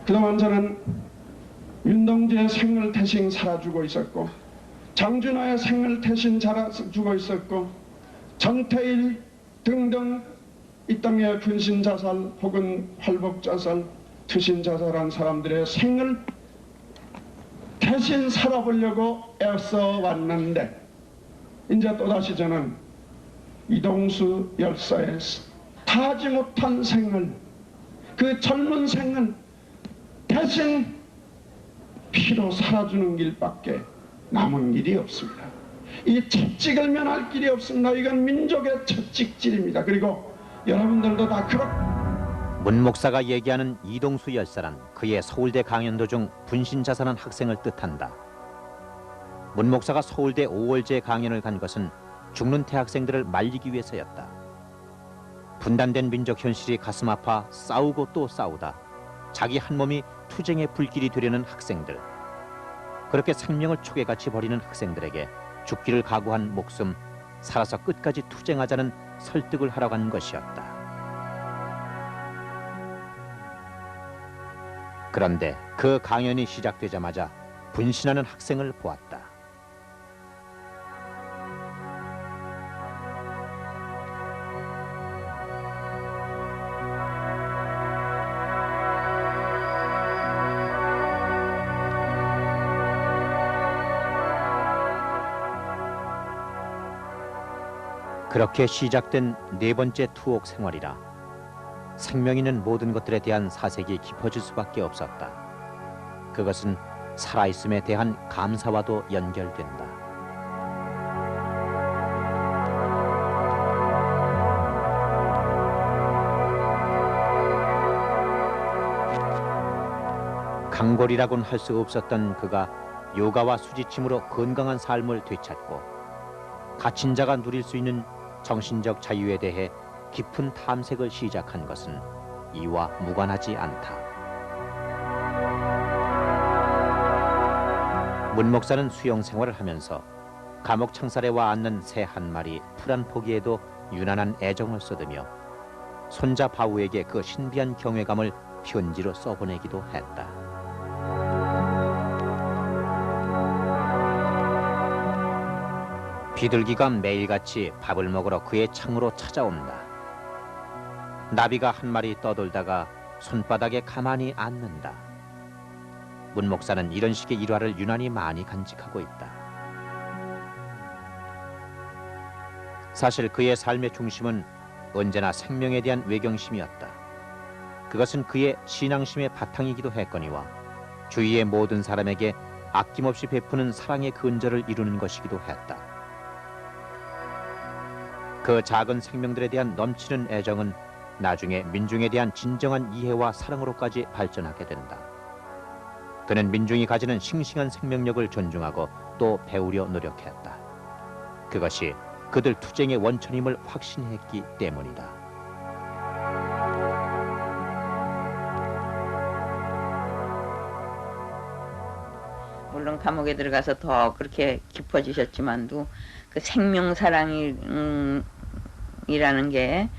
Speaker 8: 그동안 저는 윤동주의 생을 대신 살아주고 있었고, 장준하의 생을 대신 살아주고 있었고, 정태일 등등 이 땅의 분신자살 혹은 활복자살, 투신자살한 사람들의 생을 대신 살아보려고 애써 왔는데, 이제 또다시 저는 이동수 열사의 다하지 못한 생을, 그 젊은 생을 대신 피로 살아주는 길밖에 남은 길이 없습니다. 이 채찍을 면할 길이 없습니다. 이건 민족의 채찍질입니다. 그리고 여러분들도 다
Speaker 1: 문 목사가 얘기하는 이동수 열사란 그의 서울대 강연도 중 분신자살한 학생을 뜻한다. 문 목사가 서울대 5월제 강연을 간 것은 죽는 대학생들을 말리기 위해서였다. 분단된 민족 현실이 가슴 아파 싸우고 또 싸우다 자기 한 몸이 투쟁의 불길이 되려는 학생들, 그렇게 생명을 초계같이 버리는 학생들에게 죽기를 각오한 목숨, 살아서 끝까지 투쟁하자는 설득을 하러 간 것이었다. 그런데 그 강연이 시작되자마자 분신하는 학생을 보았다. 그렇게 시작된 네 번째 투옥 생활이라 생명 있는 모든 것들에 대한 사색이 깊어질 수밖에 없었다. 그것은 살아있음에 대한 감사와도 연결된다. 강골이라고는 할 수 없었던 그가 요가와 수지침으로 건강한 삶을 되찾고 갇힌 자가 누릴 수 있는 정신적 자유에 대해 깊은 탐색을 시작한 것은 이와 무관하지 않다. 문 목사는 수용 생활을 하면서 감옥 창살에 와 앉는 새 한 마리 푸른 포기에도 유난한 애정을 쏟으며 손자 바우에게 그 신비한 경외감을 편지로 써보내기도 했다. 비둘기가 매일같이 밥을 먹으러 그의 창으로 찾아온다. 나비가 한 마리 떠돌다가 손바닥에 가만히 앉는다. 문 목사는 이런 식의 일화를 유난히 많이 간직하고 있다. 사실 그의 삶의 중심은 언제나 생명에 대한 외경심이었다. 그것은 그의 신앙심의 바탕이기도 했거니와 주위의 모든 사람에게 아낌없이 베푸는 사랑의 근저를 이루는 것이기도 했다. 그 작은 생명들에 대한 넘치는 애정은 나중에 민중에 대한 진정한 이해와 사랑으로까지 발전하게 된다. 그는 민중이 가지는 싱싱한 생명력을 존중하고 또 배우려 노력했다. 그것이 그들 투쟁의 원천임을 확신했기 때문이다.
Speaker 3: 물론 감옥에 들어가서 더 그렇게 깊어지셨지만도 그 생명사랑이라는 게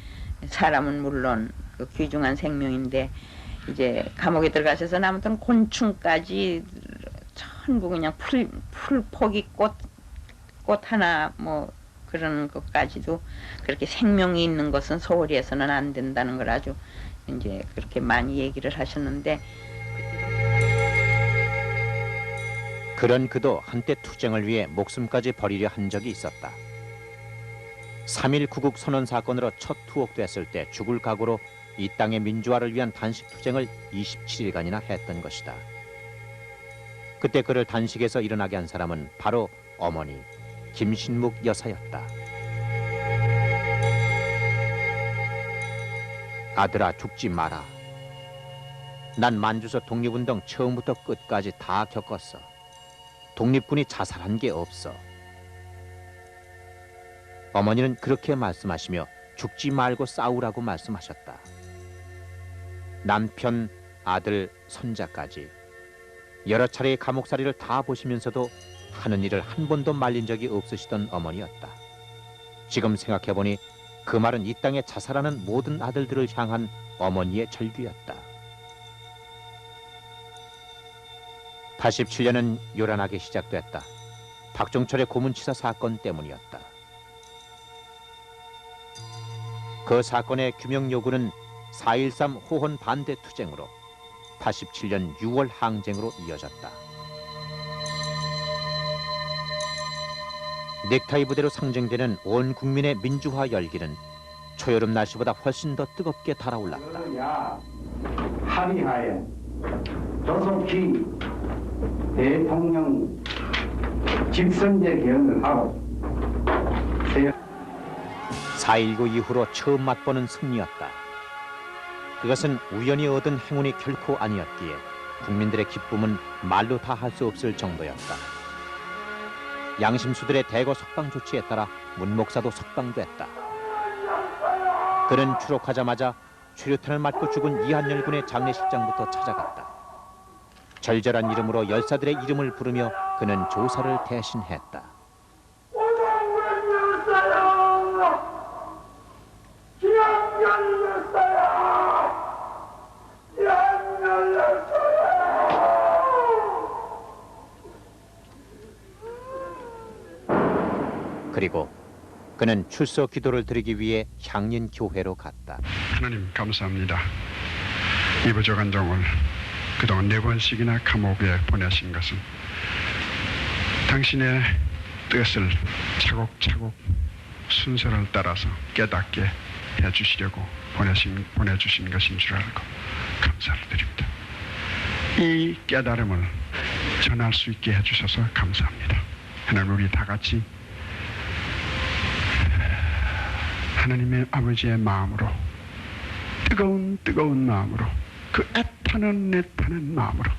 Speaker 3: 사람은 물론 그 귀중한 생명인데 이제 감옥에 들어가셔서 아무튼 곤충까지 전부 그냥 풀포기 꽃 하나 뭐 그런 것까지도 그렇게 생명이 있는 것은 소홀히해서는 안 된다는 걸 아주 이제 그렇게 많이 얘기를 하셨는데
Speaker 1: 그런 그도 한때 투쟁을 위해 목숨까지 버리려 한 적이 있었다. 3.1 구국 선언 사건으로 첫 투옥됐을 때 죽을 각오로 이 땅의 민주화를 위한 단식 투쟁을 27일간이나 했던 것이다. 그때 그를 단식에서 일어나게 한 사람은 바로 어머니 김신묵 여사였다. 아들아, 죽지 마라. 난 만주서 독립운동 처음부터 끝까지 다 겪었어. 독립군이 자살한 게 없어. 어머니는 그렇게 말씀하시며 죽지 말고 싸우라고 말씀하셨다. 남편, 아들, 손자까지 여러 차례의 감옥살이를 다 보시면서도 하는 일을 한 번도 말린 적이 없으시던 어머니였다. 지금 생각해보니 그 말은 이 땅에 자살하는 모든 아들들을 향한 어머니의 절규였다. 87년은 요란하게 시작됐다. 박종철의 고문치사 사건 때문이었다. 그 사건의 규명 요구는 4.13 호혼 반대 투쟁으로 87년 6월 항쟁으로 이어졌다. 넥타이 부대로 상징되는 온 국민의 민주화 열기는 초여름 날씨보다 훨씬 더 뜨겁게 달아올랐다.
Speaker 9: 합의하에 조속히 대통령 직선제 개헌을 하고
Speaker 1: 4.19 이후로 처음 맛보는 승리였다. 그것은 우연히 얻은 행운이 결코 아니었기에 국민들의 기쁨은 말로 다 할 수 없을 정도였다. 양심수들의 대거 석방 조치에 따라 문 목사도 석방됐다. 그는 추록하자마자 최루탄을 맞고 죽은 이한열 군의 장례식장부터 찾아갔다. 절절한 이름으로 열사들의 이름을 부르며 그는 조사를 대신했다. 그리고 그는 출석 기도를 드리기 위해 향린 교회로 갔다.
Speaker 8: 하나님 감사합니다. 이 부족한 종을 그동안 4번씩이나 감옥에 보내신 것은 당신의 뜻을 차곡차곡 순서를 따라서 깨닫게 해주시려고 보내주신 것인 줄 알고 감사를 드립니다. 이 깨달음을 전할 수 있게 해주셔서 감사합니다. 하나님, 우리 다 같이 하나님의 아버지의 마음으로, 뜨거운 마음으로, 그 애타는 마음으로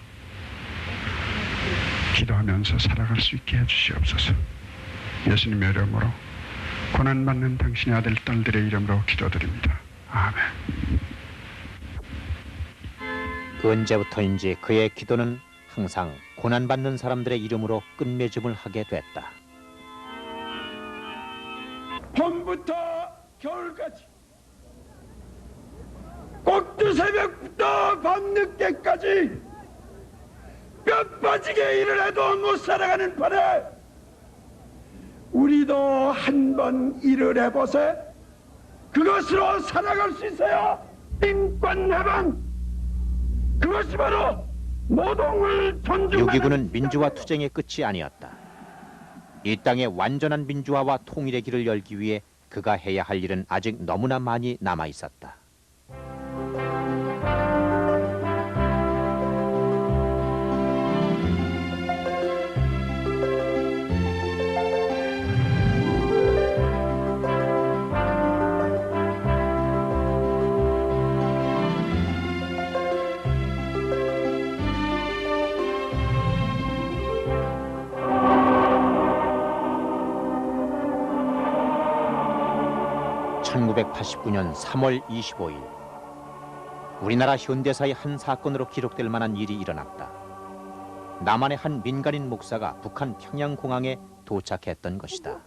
Speaker 8: 기도하면서 살아갈 수 있게 해주시옵소서. 예수님의 이름으로, 고난받는 당신의 아들 딸들의 이름으로 기도드립니다. 아멘.
Speaker 1: 언제부터인지 그의 기도는 항상 고난받는 사람들의 이름으로 끝맺음을 하게 됐다.
Speaker 8: 봄부터 겨울까지, 꼭두 새벽부터 밤늦게까지 뼈 빠지게 일을 해도 못 살아가는 판에 우리도 한번 일을 해보세. 그것으로 살아갈 수 있어야 인권해방, 그것이 바로 노동을 존중하는
Speaker 1: 6.29는 민주화 투쟁의 끝이 아니었다. 이 땅의 완전한 민주화와 통일의 길을 열기 위해 그가 해야 할 일은 아직 너무나 많이 남아 있었다. (1989년 3월 25일) 우리나라 현대사의 한 사건으로 기록될 만한 일이 일어났다. 남한의 한 민간인 목사가 북한 평양공항에 도착했던 것이다.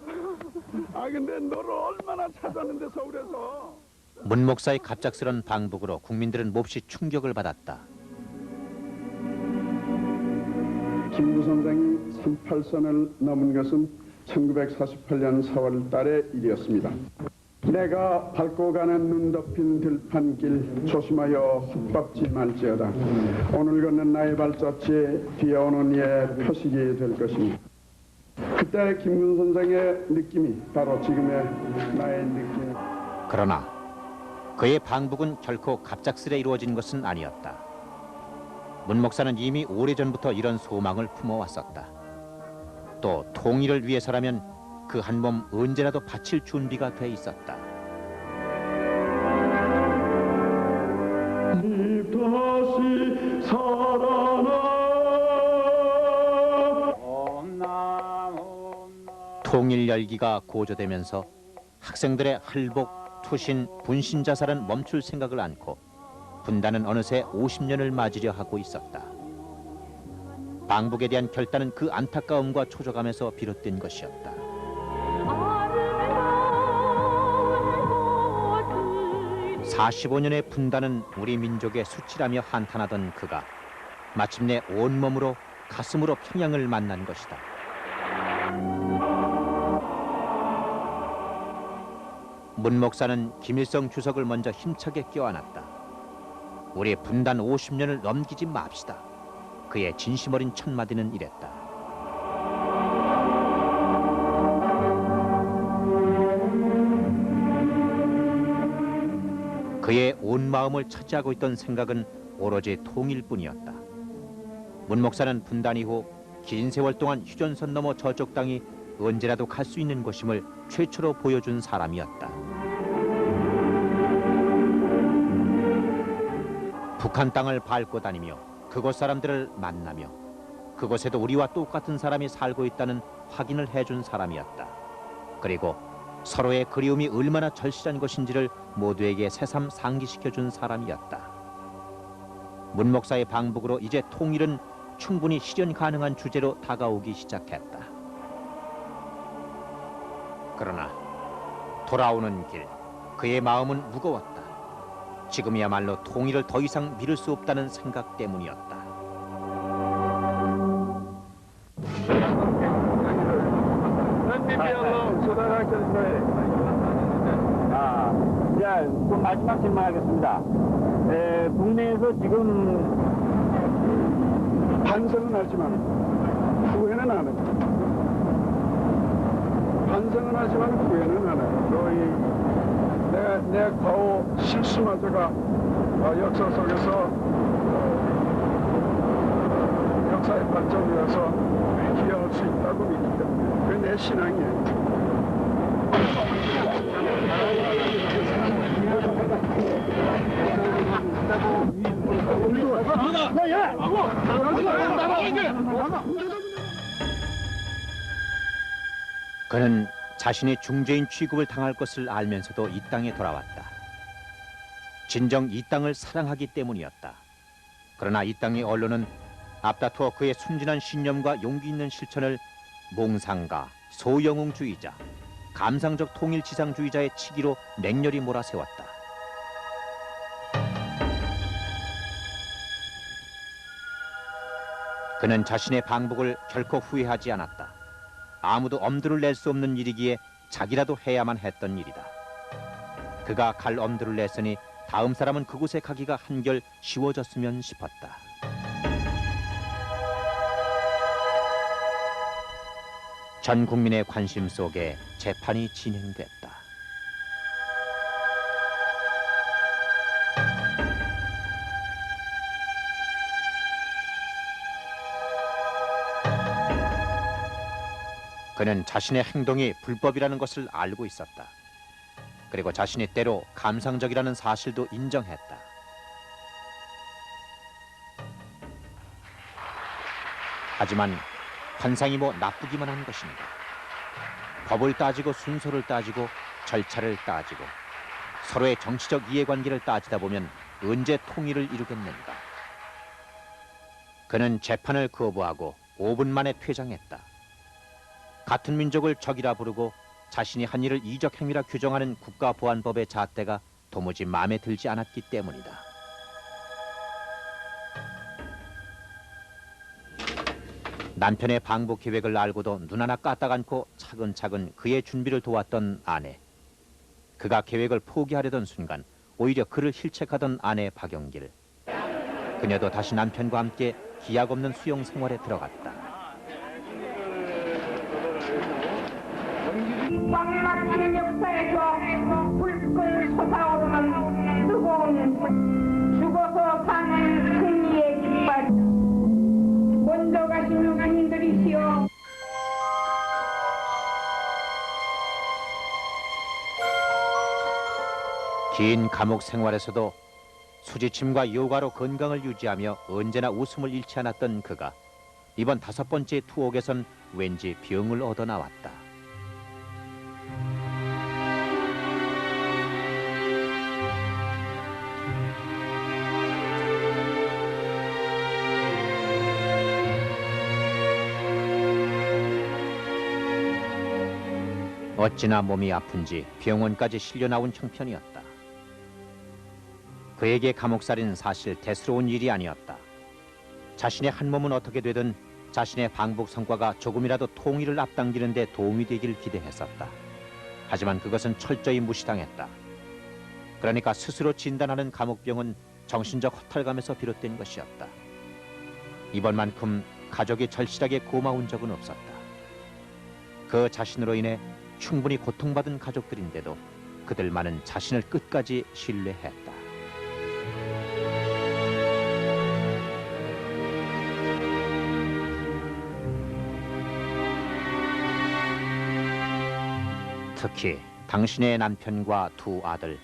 Speaker 8: 근데 너를 얼마나 찾았는데 서울에서.
Speaker 1: 문 목사의 갑작스런 방북으로 국민들은 몹시 충격을 받았다.
Speaker 8: 김구 선생이 38선을 넘은 것은 1948년 4월 달의 일이었습니다. 내가 밟고 가는 눈 덮인 들판길 조심하여 헛밟지 말지어다. 오늘 걷는 나의 발자취에 뒤에 오는 이의 표식이 될 것입니다. 그때 김군 선생의 느낌이 바로 지금의 나의 느낌.
Speaker 1: 그러나 그의 방북은 결코 갑작스레 이루어진 것은 아니었다. 문 목사는 이미 오래전부터 이런 소망을 품어왔었다. 또 통일을 위해서라면 그 한 몸 언제라도 바칠 준비가 돼 있었다.
Speaker 8: 다시 살아나.
Speaker 1: 통일 열기가 고조되면서 학생들의 할복, 투신, 분신 자살은 멈출 생각을 않고 분단은 어느새 50년을 맞으려 하고 있었다. 방북에 대한 결단은 그 안타까움과 초조감에서 비롯된 것이었다. 45년의 분단은 우리 민족의 수치라며 한탄하던 그가 마침내 온몸으로 가슴으로 평양을 만난 것이다. 문 목사는 김일성 주석을 먼저 힘차게 껴안았다. 우리 분단 50년을 넘기지 맙시다. 그의 진심 어린 첫마디는 이랬다. 그의 온 마음을 차지하고 있던 생각은 오로지 통일뿐이었다. 문 목사는 분단 이후 긴 세월 동안 휴전선 넘어 저쪽 땅이 언제라도 갈 수 있는 곳임을 최초로 보여준 사람이었다. 북한 땅을 밟고 다니며 그곳 사람들을 만나며 그곳에도 우리와 똑같은 사람이 살고 있다는 확인을 해준 사람이었다. 그리고 서로의 그리움이 얼마나 절실한 것인지를 모두에게 새삼 상기시켜준 사람이었다. 문 목사의 방북으로 이제 통일은 충분히 실현 가능한 주제로 다가오기 시작했다. 그러나 돌아오는 길, 그의 마음은 무거웠다. 지금이야말로 통일을 더 이상 미룰 수 없다는 생각 때문이었다.
Speaker 9: 자, 또 마지막 질문하겠습니다. 국내에서 지금
Speaker 8: 반성은 하지만 후회는 안 합니다. 반성은 하지만 후회는 안 해요. 거의 내 과오 실수마저가 역사 속에서 역사의 발전을 위해서 기여할 수 있다고 믿기 때문에 그게 내 신앙이에요.
Speaker 1: 그는 자신이 중죄인 취급을 당할 것을 알면서도 이 땅에 돌아왔다. 진정 이 땅을 사랑하기 때문이었다. 그러나 이 땅의 언론은 앞다투어 그의 순진한 신념과 용기 있는 실천을 몽상가, 소영웅주의자, 감상적 통일지상주의자의 치기로 맹렬히 몰아세웠다. 그는 자신의 방북을 결코 후회하지 않았다. 아무도 엄두를 낼 수 없는 일이기에 자기라도 해야만 했던 일이다. 그가 갈 엄두를 냈으니 다음 사람은 그곳에 가기가 한결 쉬워졌으면 싶었다. 전 국민의 관심 속에 재판이 진행됐다. 그는 자신의 행동이 불법이라는 것을 알고 있었다. 그리고 자신이 때로 감상적이라는 사실도 인정했다. 하지만 환상이 뭐 나쁘기만 한 것인가? 법을 따지고 순서를 따지고 절차를 따지고 서로의 정치적 이해관계를 따지다 보면 언제 통일을 이루겠는가? 그는 재판을 거부하고 5분 만에 퇴장했다. 같은 민족을 적이라 부르고 자신이 한 일을 이적 행위라 규정하는 국가보안법의 잣대가 도무지 마음에 들지 않았기 때문이다. 남편의 방북 계획을 알고도 눈 하나 까딱 않고 차근차근 그의 준비를 도왔던 아내. 그가 계획을 포기하려던 순간 오히려 그를 힐책하던 아내 박영길. 그녀도 다시 남편과 함께 기약 없는 수용 생활에 들어갔다.
Speaker 10: 꽉 막히는 역사에서 불끈 솟아오르는 뜨거운 죽어서 사는 승리의 깃발. 먼저 가신 유가님들이시여,
Speaker 1: 긴 감옥 생활에서도 수지침과 요가로 건강을 유지하며 언제나 웃음을 잃지 않았던 그가 이번 5번째 투옥에선 왠지 병을 얻어 나왔다. 어찌나 몸이 아픈지 병원까지 실려 나온 형편이었다. 그에게 감옥살이는 사실 대수로운 일이 아니었다. 자신의 한 몸은 어떻게 되든 자신의 방북 성과가 조금이라도 통일을 앞당기는 데 도움이 되길 기대했었다. 하지만 그것은 철저히 무시당했다. 그러니까 스스로 진단하는 감옥병은 정신적 허탈감에서 비롯된 것이었다. 이번만큼 가족이 절실하게 고마운 적은 없었다. 그 자신으로 인해 충분히 고통받은 가족들인데도 그들만은 자신을 끝까지 신뢰했다. 특히 당신의 남편과 2 아들,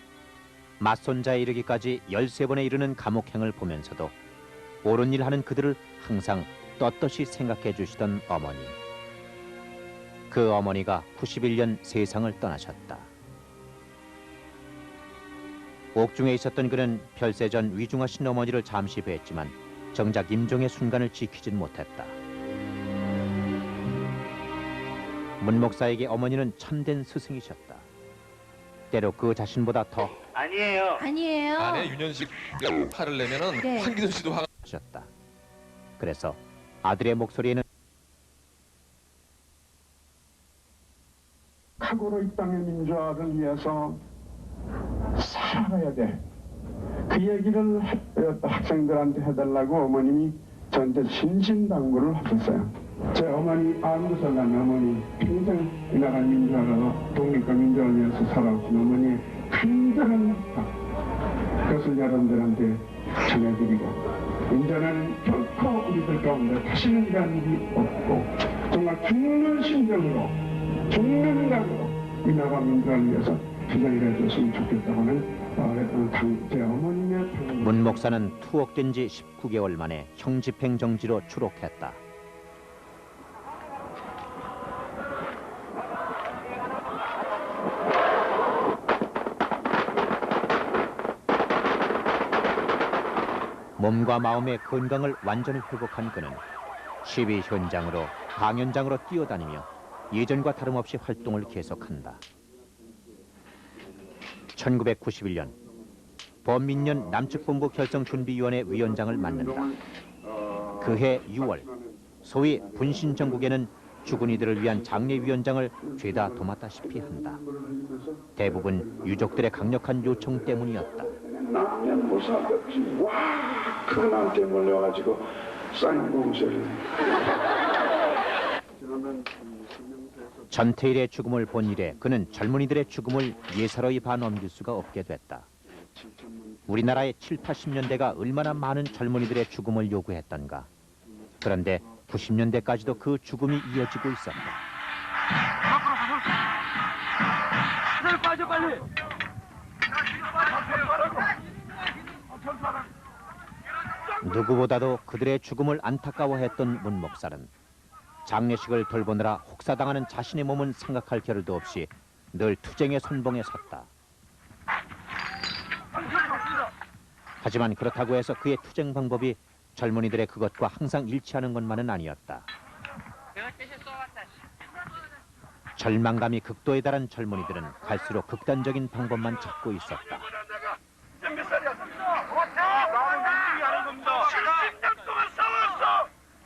Speaker 1: 맞손자에 이르기까지 13번에 이르는 감옥행을 보면서도 옳은 일 하는 그들을 항상 떳떳이 생각해 주시던 어머니. 그 어머니가 91년 세상을 떠나셨다. 옥중에 있었던 그는 별세전 위중하신 어머니를 잠시 뵀지만 정작 임종의 순간을 지키진 못했다. 문 목사에게 어머니는 참된 스승이셨다. 때로 그 자신보다 더
Speaker 2: 아니에요.
Speaker 11: 아내 윤현식 화를 내면은
Speaker 10: 네.
Speaker 11: 황기순 씨도 화가
Speaker 1: 하셨다. 그래서 아들의 목소리에는
Speaker 8: 각오로 이 땅의 민주화를 위해서 살아가야 돼. 그 얘기를 학생들한테 해달라고 어머님이 저한테 신신당부를 하셨어요. 제 어머니 안부서 난 어머니 평생 이 나라 민주화가 독립과 민주화를 위해서 살아오신 어머니의 간절한 부탁 그것을 여러분들한테 전해드리고 이제는 결코 우리들 가운데 다시는 이런 일이 없고 정말 죽는 심정으로 죽는 각오로 이 나라 민주화를 위해서 기다려 줬으면 좋겠다고는 제 어머님의
Speaker 1: 문 목사는 투옥된 지 19개월 만에 형집행정지로 추록했다. 몸과 마음의 건강을 완전히 회복한 그는 시위 현장으로 강연장으로 뛰어다니며 예전과 다름없이 활동을 계속한다. 1991년 범민련 남측본부 결성준비위원회 위원장을 맡는다. 그해 6월 소위 분신정국에는 죽은 이들을 위한 장례위원장을 죄다 도맡다시피 한다. 대부분 유족들의 강력한 요청 때문이었다.
Speaker 8: 남면 무사없이 와 그분한테 몰려가지고 쌓인 공세를
Speaker 1: 전태일의 죽음을 본 이래 그는 젊은이들의 죽음을 예사로이 봐넘길 수가 없게 됐다. 우리나라의 7, 80년대가 얼마나 많은 젊은이들의 죽음을 요구했던가. 그런데 90년대까지도 그 죽음이 이어지고 있었다.
Speaker 9: 빠져 빨리.
Speaker 1: 누구보다도 그들의 죽음을 안타까워했던 문 목사는 장례식을 돌보느라 혹사당하는 자신의 몸은 생각할 겨를도 없이 늘 투쟁의 선봉에 섰다. 하지만 그렇다고 해서 그의 투쟁 방법이 젊은이들의 그것과 항상 일치하는 것만은 아니었다. 절망감이 극도에 달한 젊은이들은 갈수록 극단적인 방법만 찾고 있었다.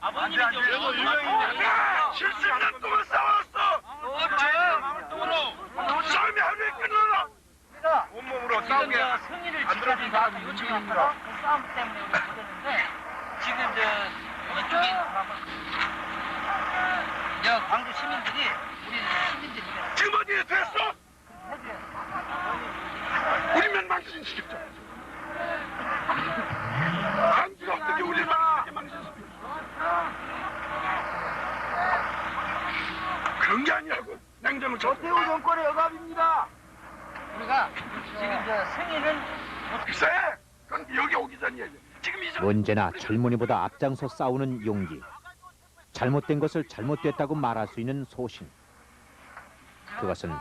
Speaker 9: 아버님이 좀
Speaker 12: 70년 동안 싸웠어. 싸움이 하루에 끝나나? 온몸으로 싸우게
Speaker 9: 승리를 지켜준 사람이 요청합니다. 그 싸움 때문에 우리 못했는데 지금 이쪽에 광주 시민들이 우리는 시민들이니까
Speaker 12: 지금 어디에 됐어? 우리면 망신시켰죠. 광주가 어떻게 우리를 망신시켰어? 그런 게 아니라고. 냉정을 쳐.
Speaker 9: 태우 정권의 억압입니다. 우리가 지금 승인은
Speaker 12: 글쎄, 그건 여기 오기 전이야. 지금 이
Speaker 1: 언제나 젊은이보다 앞장서 싸우는 용기. 잘못된 것을 잘못됐다고 말할 수 있는 소신. 그것은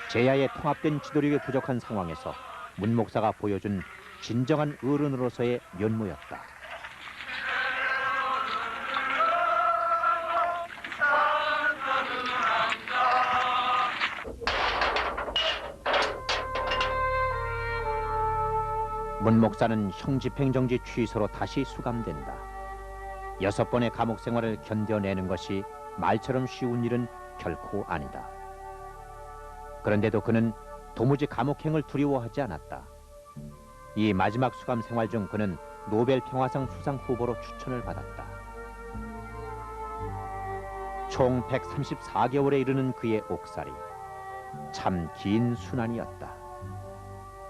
Speaker 1: 제야의 통합된 지도력이 부족한 상황에서 문 목사가 보여준 진정한 어른으로서의 면모였다. 문 목사는 형집행정지 취소로 다시 수감된다. 6번의 감옥 생활을 견뎌내는 것이 말처럼 쉬운 일은 결코 아니다. 그런데도 그는 도무지 감옥행을 두려워하지 않았다. 이 마지막 수감 생활 중 그는 노벨 평화상 수상 후보로 추천을 받았다. 총 134개월에 이르는 그의 옥살이 참 긴 순환이었다.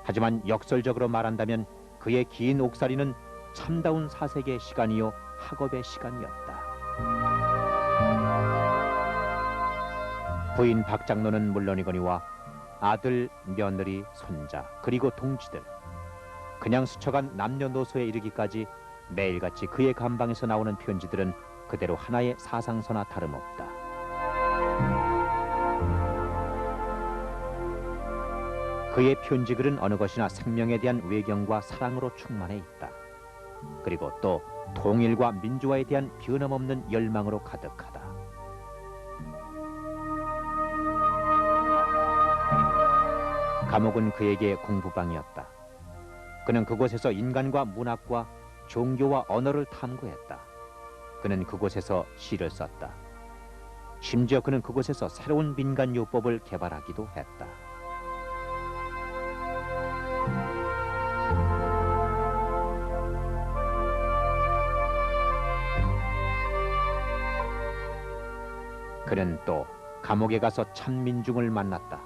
Speaker 1: 하지만 역설적으로 말한다면 그의 긴 옥살이는 참다운 사색의 시간이요 학업의 시간이었다. 부인 박 장로는 물론이거니와 아들, 며느리, 손자, 그리고 동지들, 그냥 스쳐간 남녀노소에 이르기까지 매일같이 그의 감방에서 나오는 편지들은 그대로 하나의 사상서나 다름없다. 그의 편지글은 어느 것이나 생명에 대한 외경과 사랑으로 충만해 있다. 그리고 또 통일과 민주화에 대한 변함없는 열망으로 가득하다. 감옥은 그에게 공부방이었다. 그는 그곳에서 인간과 문학과 종교와 언어를 탐구했다. 그는 그곳에서 시를 썼다. 심지어 그는 그곳에서 새로운 민간요법을 개발하기도 했다. 그는 또 감옥에 가서 참 민중을 만났다.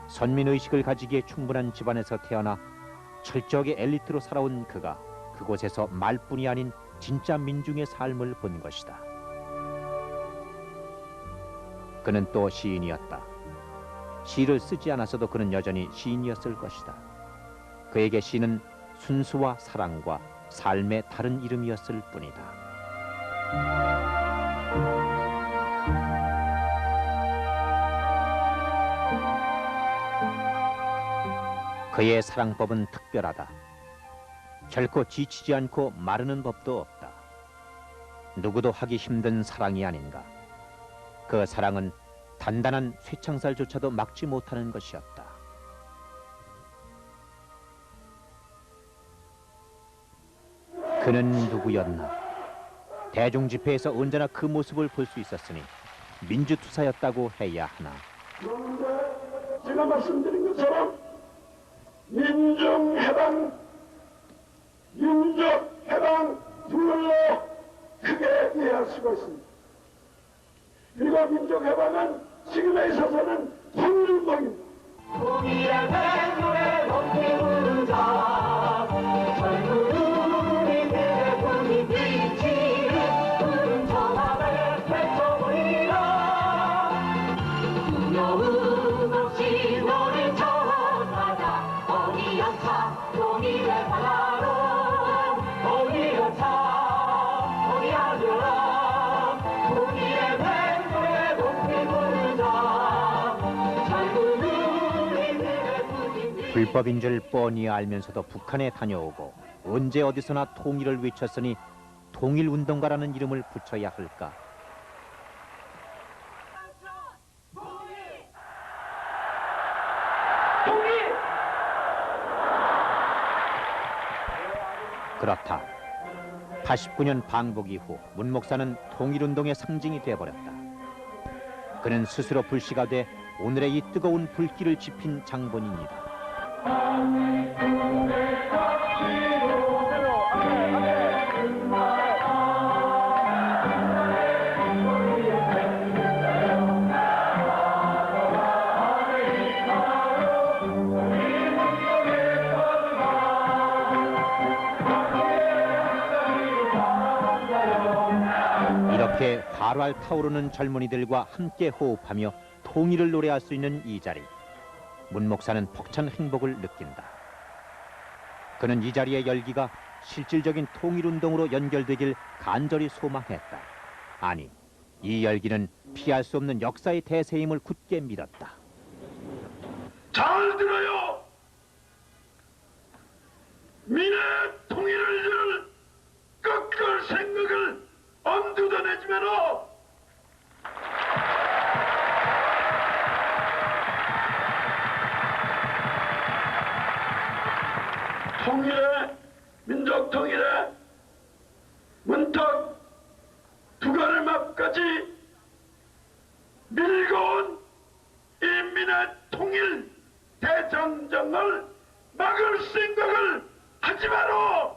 Speaker 1: 선민의식을 가지기에 충분한 집안에서 태어나 철저하게 엘리트로 살아온 그가 그곳에서 말뿐이 아닌 진짜 민중의 삶을 본 것이다. 그는 또 시인이었다. 시를 쓰지 않았어도 그는 여전히 시인이었을 것이다. 그에게 시는 순수와 사랑과 삶의 다른 이름이었을 뿐이다. 그의 사랑법은 특별하다. 결코 지치지 않고 마르는 법도 없다. 누구도 하기 힘든 사랑이 아닌가. 그 사랑은 단단한 쇠창살조차도 막지 못하는 것이었다. 그는 누구였나? 대중집회에서 언제나 그 모습을 볼 수 있었으니 민주투사였다고 해야 하나.
Speaker 12: 그런데 제가 말씀드린 것처럼 민중해방, 민족해방 둘로 크게 이해할 수가 있습니다. 그리고 민족해방은 지금에 있어서는 통일운동입니다.
Speaker 10: 통일의 백물에 높이 부르자 젊은 우리들의 꿈이 비치는 푸른 전함을 펼쳐보리라. 두려움 없이 너를 전하자 어디여차 통일의 바다로 어디여차 통일하리라. 통일의 백물에 높이 부르자 젊은 우리들의 꿈이
Speaker 1: 불법인 줄 뻔히 알면서도 북한에 다녀오고 언제 어디서나 통일을 외쳤으니 통일운동가라는 이름을 붙여야 할까? 그렇다. 89년 방북 이후 문 목사는 통일운동의 상징이 되어버렸다. 그는 스스로 불씨가 돼 오늘의 이 뜨거운 불길을 지핀 장본인이다. 이렇게 활활 타오르는 젊은이들과 함께 호흡하며 통일을 노래할 수 있는 이 자리. 문 목사는 벅찬 행복을 느낀다. 그는 이 자리의 열기가 실질적인 통일운동으로 연결되길 간절히 소망했다. 아니, 이 열기는 피할 수 없는 역사의 대세임을 굳게 믿었다.
Speaker 12: 잘 들어요. 민의 통일을 꺾을 생각을 엄두도 내지 마라. 통일에, 민족 통일에 문턱 두 걸음 앞까지 밀고 온 인민의 통일 대장정을 막을 생각을 하지 마라.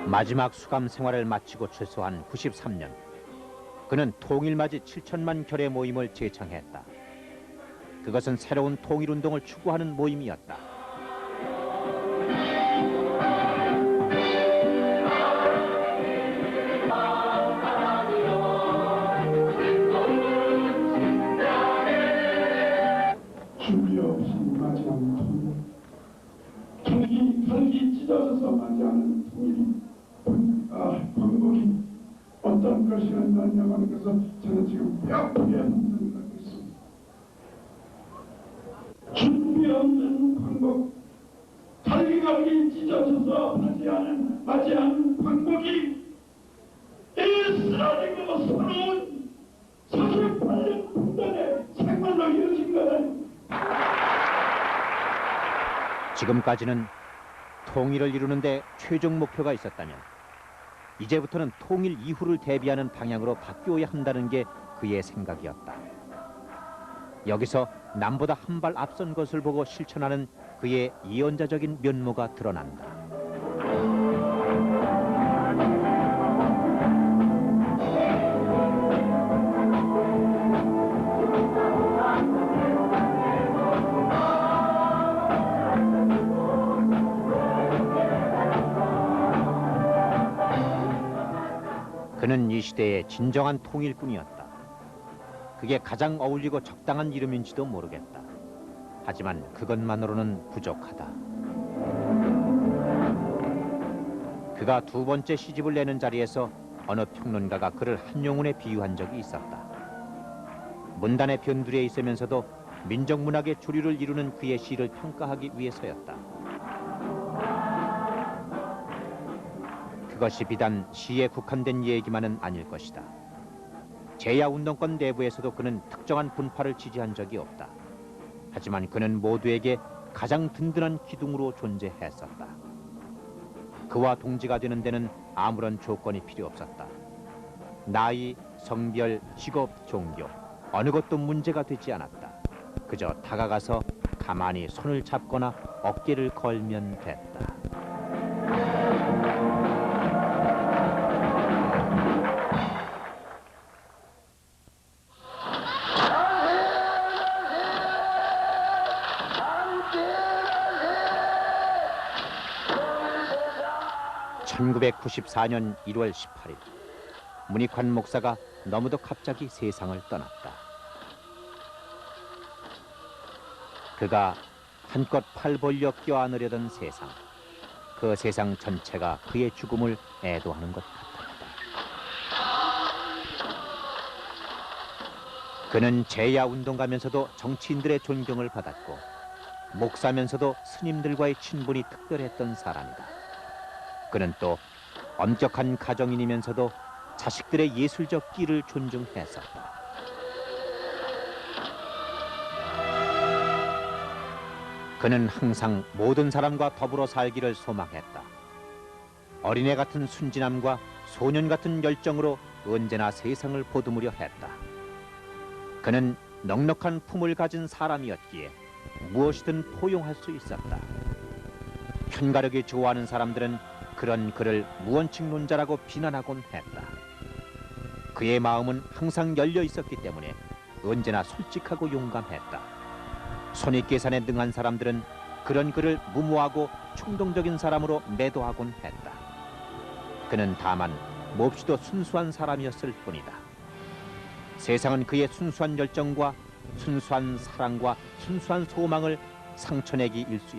Speaker 1: 마지막 수감 생활을 마치고 출소한 93년, 그는 통일맞이 7천만 결의 모임을 제창했다. 그것은 새로운 통일운동을 추구하는 모임이었다.
Speaker 8: 준비 없이 맞이하는 통일, 털기 찢어져서 맞이하는 통일이 방법이 어떤 것이 아니냐는 것을 저는 지금 명확하게 판단하고 있습니다. 준비 없는 방법, 갈기갈기 찢어져서 맞이하는 방법이 이스라엘과 새로운 48년 분단의 생활로 이어진 거다.
Speaker 1: 지금까지는 통일을 이루는데 최종 목표가 있었다면 이제부터는 통일 이후를 대비하는 방향으로 바뀌어야 한다는 게 그의 생각이었다. 여기서 남보다 한 발 앞선 것을 보고 실천하는 그의 예언자적인 면모가 드러난다. 그는 이 시대의 진정한 통일꾼이었다. 그게 가장 어울리고 적당한 이름인지도 모르겠다. 하지만 그것만으로는 부족하다. 그가 두 번째 시집을 내는 자리에서 어느 평론가가 그를 한용운에 비유한 적이 있었다. 문단의 변두리에 있으면서도 민족문학의 주류를 이루는 그의 시를 평가하기 위해서였다. 그것이 비단 시에 국한된 얘기만은 아닐 것이다. 제야운동권 내부에서도 그는 특정한 분파를 지지한 적이 없다. 하지만 그는 모두에게 가장 든든한 기둥으로 존재했었다. 그와 동지가 되는 데는 아무런 조건이 필요 없었다. 나이, 성별, 직업, 종교 어느 것도 문제가 되지 않았다. 그저 다가가서 가만히 손을 잡거나 어깨를 걸면 됐다. (1994년 1월 18일) 문익환 목사가 너무도 갑자기 세상을 떠났다. 그가 한껏 팔 벌려 껴안으려던 세상, 그 세상 전체가 그의 죽음을 애도하는 것 같았다. 그는 제야운동가면서도 정치인들의 존경을 받았고 목사면서도 스님들과의 친분이 특별했던 사람이다. 그는 또 엄격한 가정인이면서도 자식들의 예술적 끼를 존중했었다. 그는 항상 모든 사람과 더불어 살기를 소망했다. 어린애 같은 순진함과 소년 같은 열정으로 언제나 세상을 보듬으려 했다. 그는 넉넉한 품을 가진 사람이었기에 무엇이든 포용할 수 있었다. 편가르기 좋아하는 사람들은 그런 그를 무원칙론자라고 비난하곤 했다. 그의 마음은 항상 열려 있었기 때문에 언제나 솔직하고 용감했다. 손익계산에 능한 사람들은 그런 그를 무모하고 충동적인 사람으로 매도하곤 했다. 그는 다만 몹시도 순수한 사람이었을 뿐이다. 세상은 그의 순수한 열정과 순수한 사랑과 순수한 소망을 상처내기 일쑤